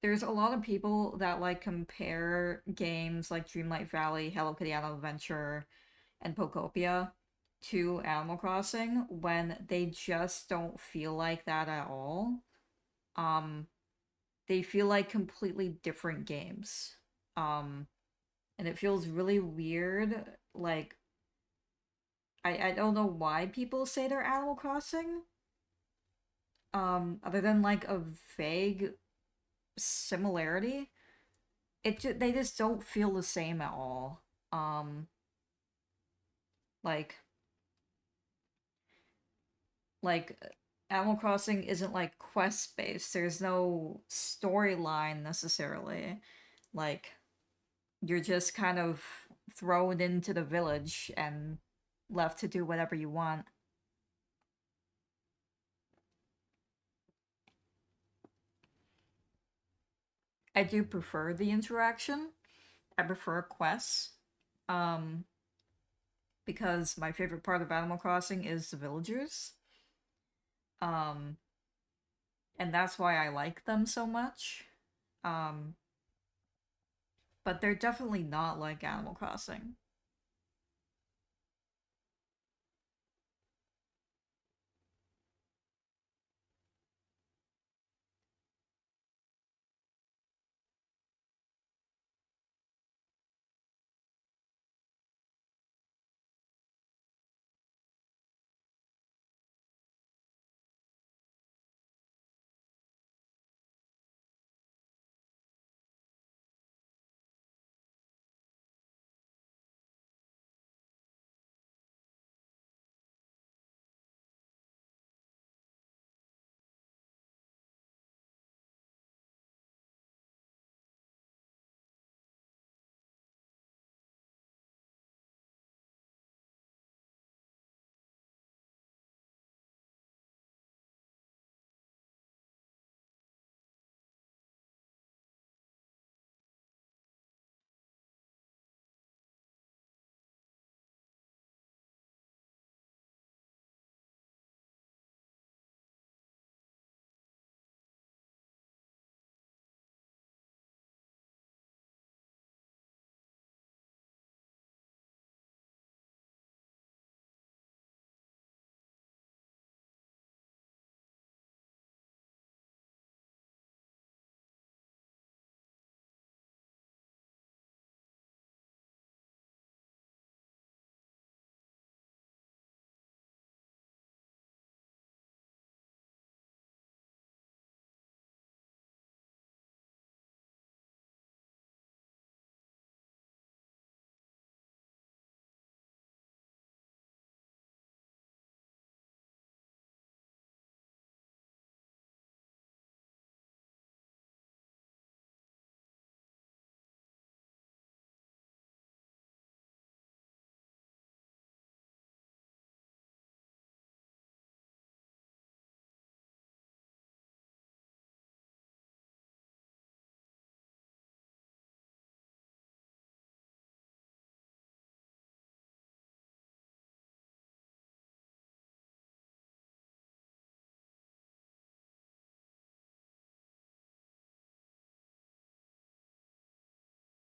A: there's a lot of people that like compare games like Dreamlight Valley, Hello Kitty Animal Adventure, and Pokopia to Animal Crossing when they just don't feel like that at all. Um, they feel like completely different games. Um, and it feels really weird. Like I don't know why people say they're Animal Crossing. Other than like a vague similarity, they just don't feel the same at all. Um, like like Animal Crossing isn't like quest based. There's no storyline necessarily. Like you're just kind of thrown into the village and left to do whatever you want. I do prefer the interaction. I prefer quests. Um, because my favorite part of Animal Crossing is the villagers. Um, and that's why I like them so much. Um, but they're definitely not like Animal Crossing.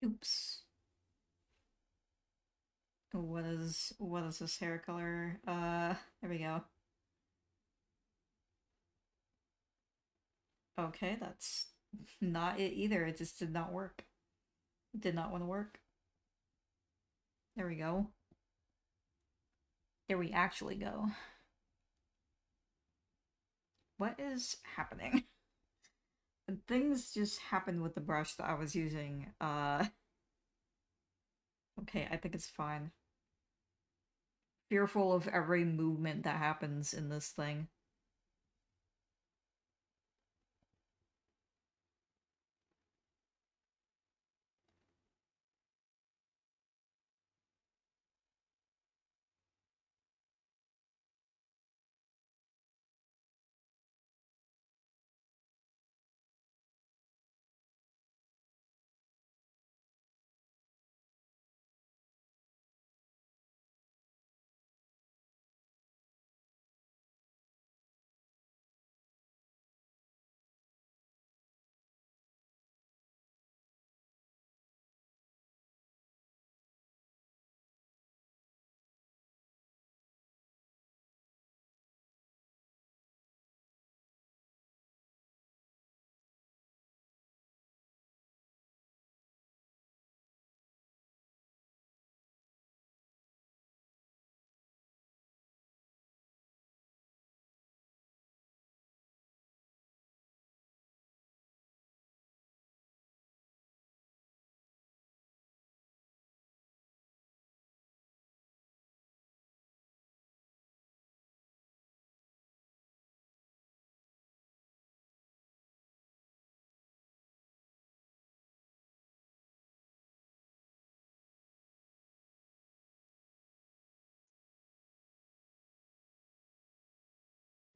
A: Oops. What is this hair color? There we go. Okay, that's not it either. It just did not work. It did not want to work. There we go. There we actually go. What is happening? Things just happened with the brush that I was using. Okay, I think it's fine. Fearful of every movement that happens in this thing.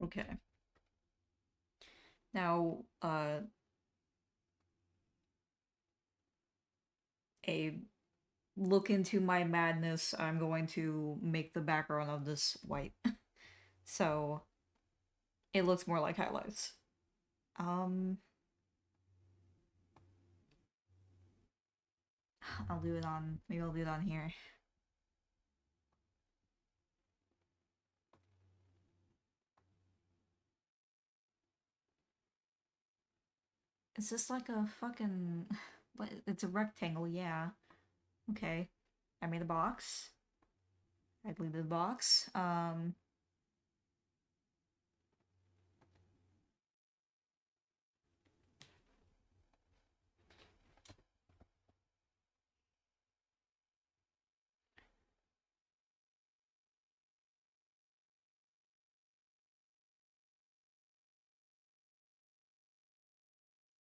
A: Okay. Now, a look into my madness, I'm going to make the background of this white. So it looks more like highlights. Um, I'll do it on, maybe I'll do it on here. Is this like a fucking, what? It's a rectangle, yeah. Okay. I made a box. I deleted the box.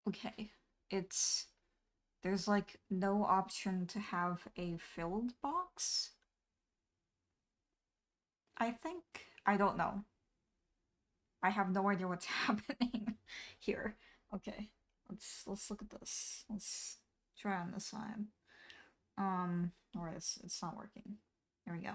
A: Okay. It's, there's like no option to have a filled box. I think, I don't know. I have no idea what's happening here. Okay, let's look at this. Let's try on this side. Alright, it's not working. There we go.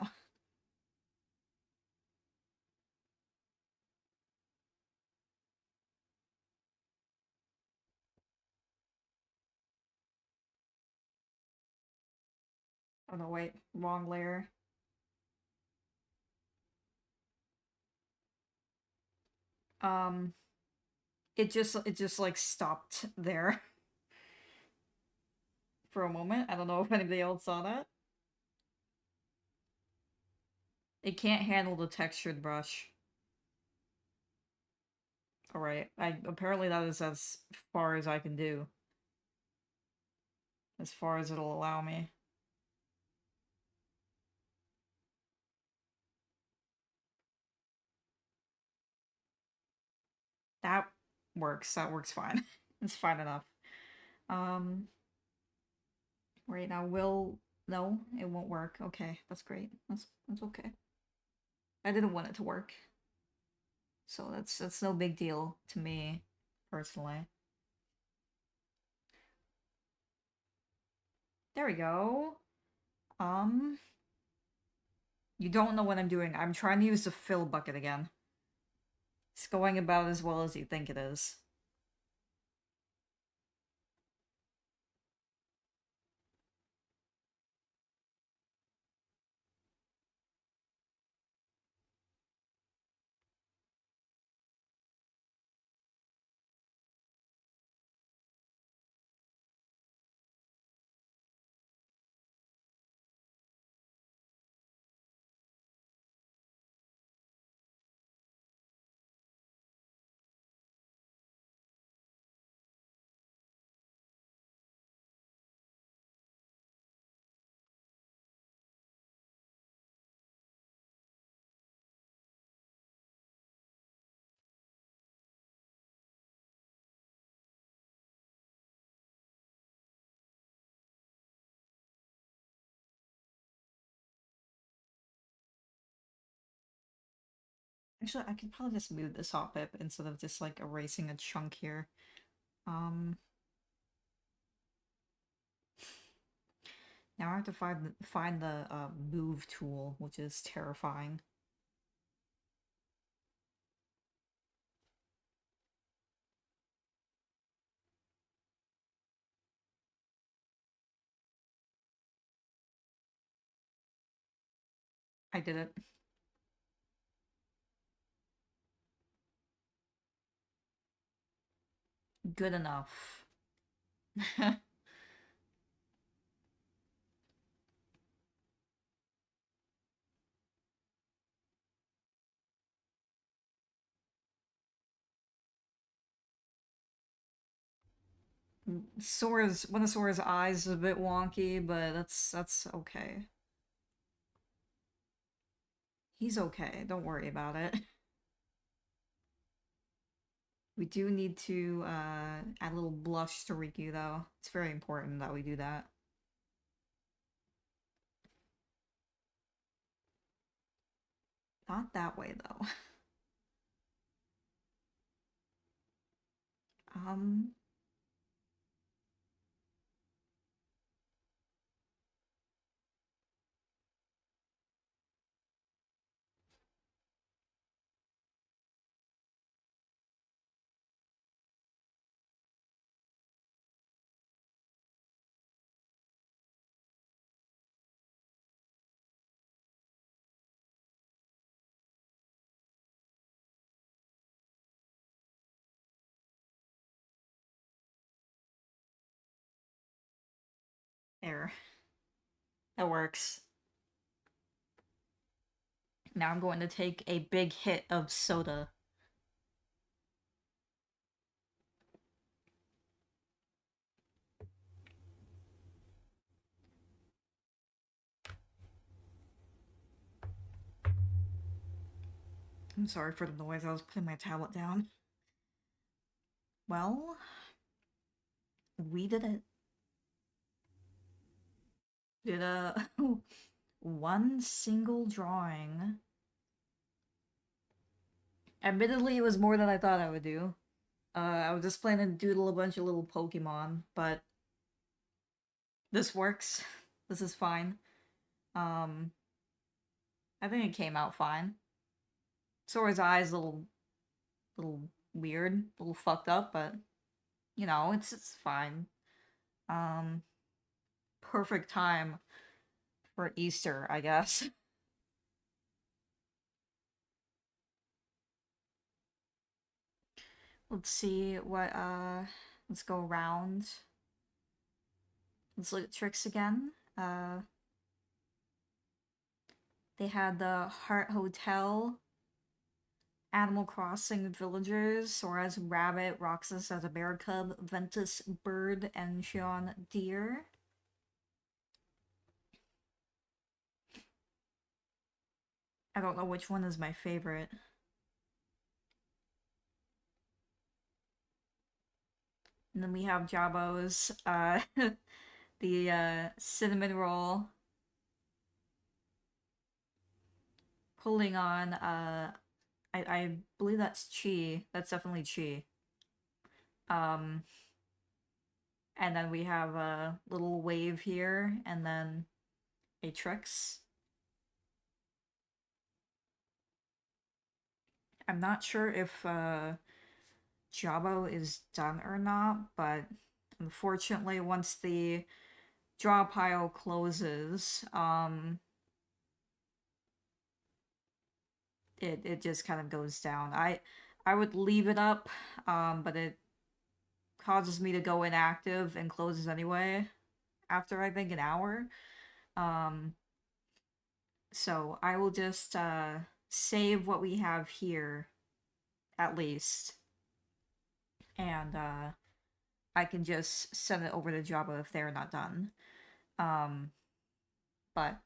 A: Oh no, wait, wrong layer. Um, it just like stopped there for a moment. I don't know if anybody else saw that. It can't handle the textured brush. Alright, I apparently that is as far as I can do. As far as it'll allow me. That works. That works fine. It's fine enough. Um, right now will no, it won't work. Okay, that's great. That's okay. I didn't want it to work. So that's no big deal to me personally. There we go. Um, you don't know what I'm doing. I'm trying to use the fill bucket again. It's going about as well as you think it is. Actually, I could probably just move this hoppip instead of just like erasing a chunk here. Um, Now I have to find the move tool, which is terrifying. I did it. Good enough. One of Sora's eyes is a bit wonky, but that's okay. He's okay. Don't worry about it. We do need to add a little blush to Riku though. It's very important that we do that. Not that way though. Um, there. That works. Now I'm going to take a big hit of soda. I'm sorry for the noise, I was putting my tablet down. Well, we did it. Did a one single drawing. Admittedly, it was more than I thought I would do. I was just planning to doodle a bunch of little Pokemon, but this works. This is fine. Um, I think it came out fine. Sora's eyes little weird, a little fucked up, but you know, it's fine. Um, Perfect time for Easter, I guess. Let's see what let's go around. Let's look at tricks again. They had the Heart Hotel, Animal Crossing Villagers, Sora's Rabbit, Roxas as a Bear Cub, Ventus Bird, and Xion Deer. I don't know which one is my favorite. And then we have Jabo's, the cinnamon roll, pulling on, I believe that's Chi. That's definitely Chi. Um, and then we have a little wave here, and then a Trix. I'm not sure if Jabo is done or not, but unfortunately, once the draw pile closes, it just kind of goes down. I would leave it up, but it causes me to go inactive and closes anyway after I think an hour. Um, so I will just save what we have here at least, and I can just send it over to Java if they're not done. Um, but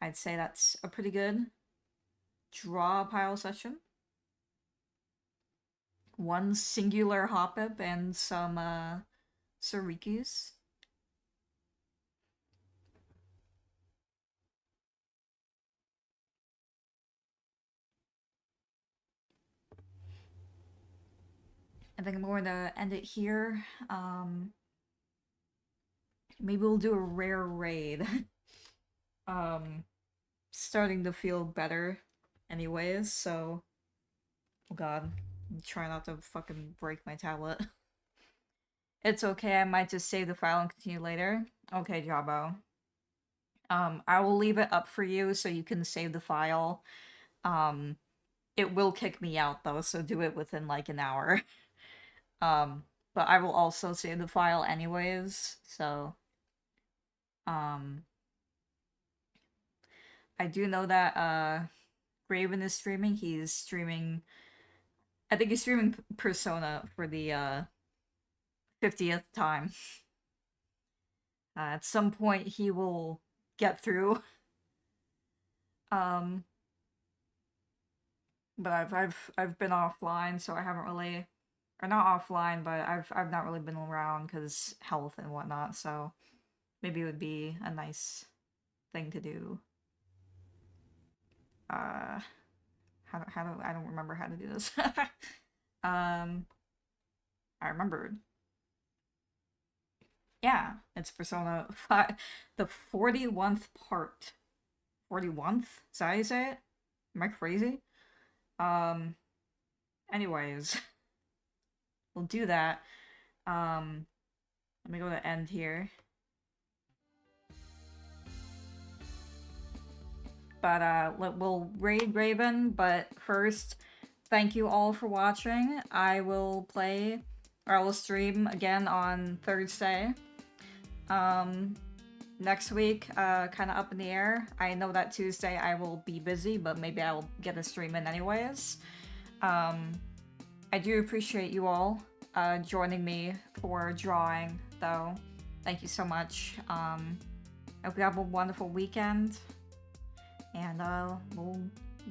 A: I'd say that's a pretty good draw pile session. One singular hoppip and some Surikus. I think I'm going to end it here. Maybe we'll do a rare raid. um, Starting to feel better anyways, so... Oh god. Try not to fucking break my tablet. It's okay, I might just save the file and continue later. Okay, Jabo. I will leave it up for you so you can save the file. Um, it will kick me out though, so do it within like an hour. Um, but I will also save the file anyways, so... Um, I do know that, Graven is streaming. He's streaming... I think he's streaming Persona for the, 50th time. At some point he will get through. Um, but I've been offline, so I haven't really... Or not offline, but I've not really been around because health and whatnot, so... Maybe it would be a nice thing to do. How do I don't remember how to do this. I remembered. Yeah, it's Persona 5, the 41th part. 41th? Is that how you say it? Am I crazy? Um, Anyways, we'll do that. Let me go to end here. But we'll raid Raven, but first, thank you all for watching. I will play, or I will stream again on Thursday. Next week, kind of up in the air. I know that Tuesday I will be busy, but maybe I will get a stream in anyways. I do appreciate you all joining me for drawing, though. Thank you so much. I hope you have a wonderful weekend. And we'll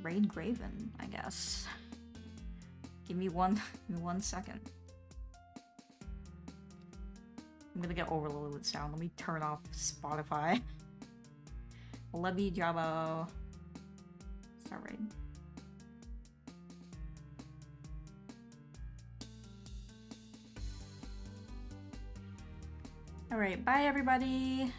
A: raid Graven, I guess. Give me one second. I'm gonna get overloaded with sound. Let me turn off Spotify. Love you, Jabo. Start raid. Alright, bye everybody!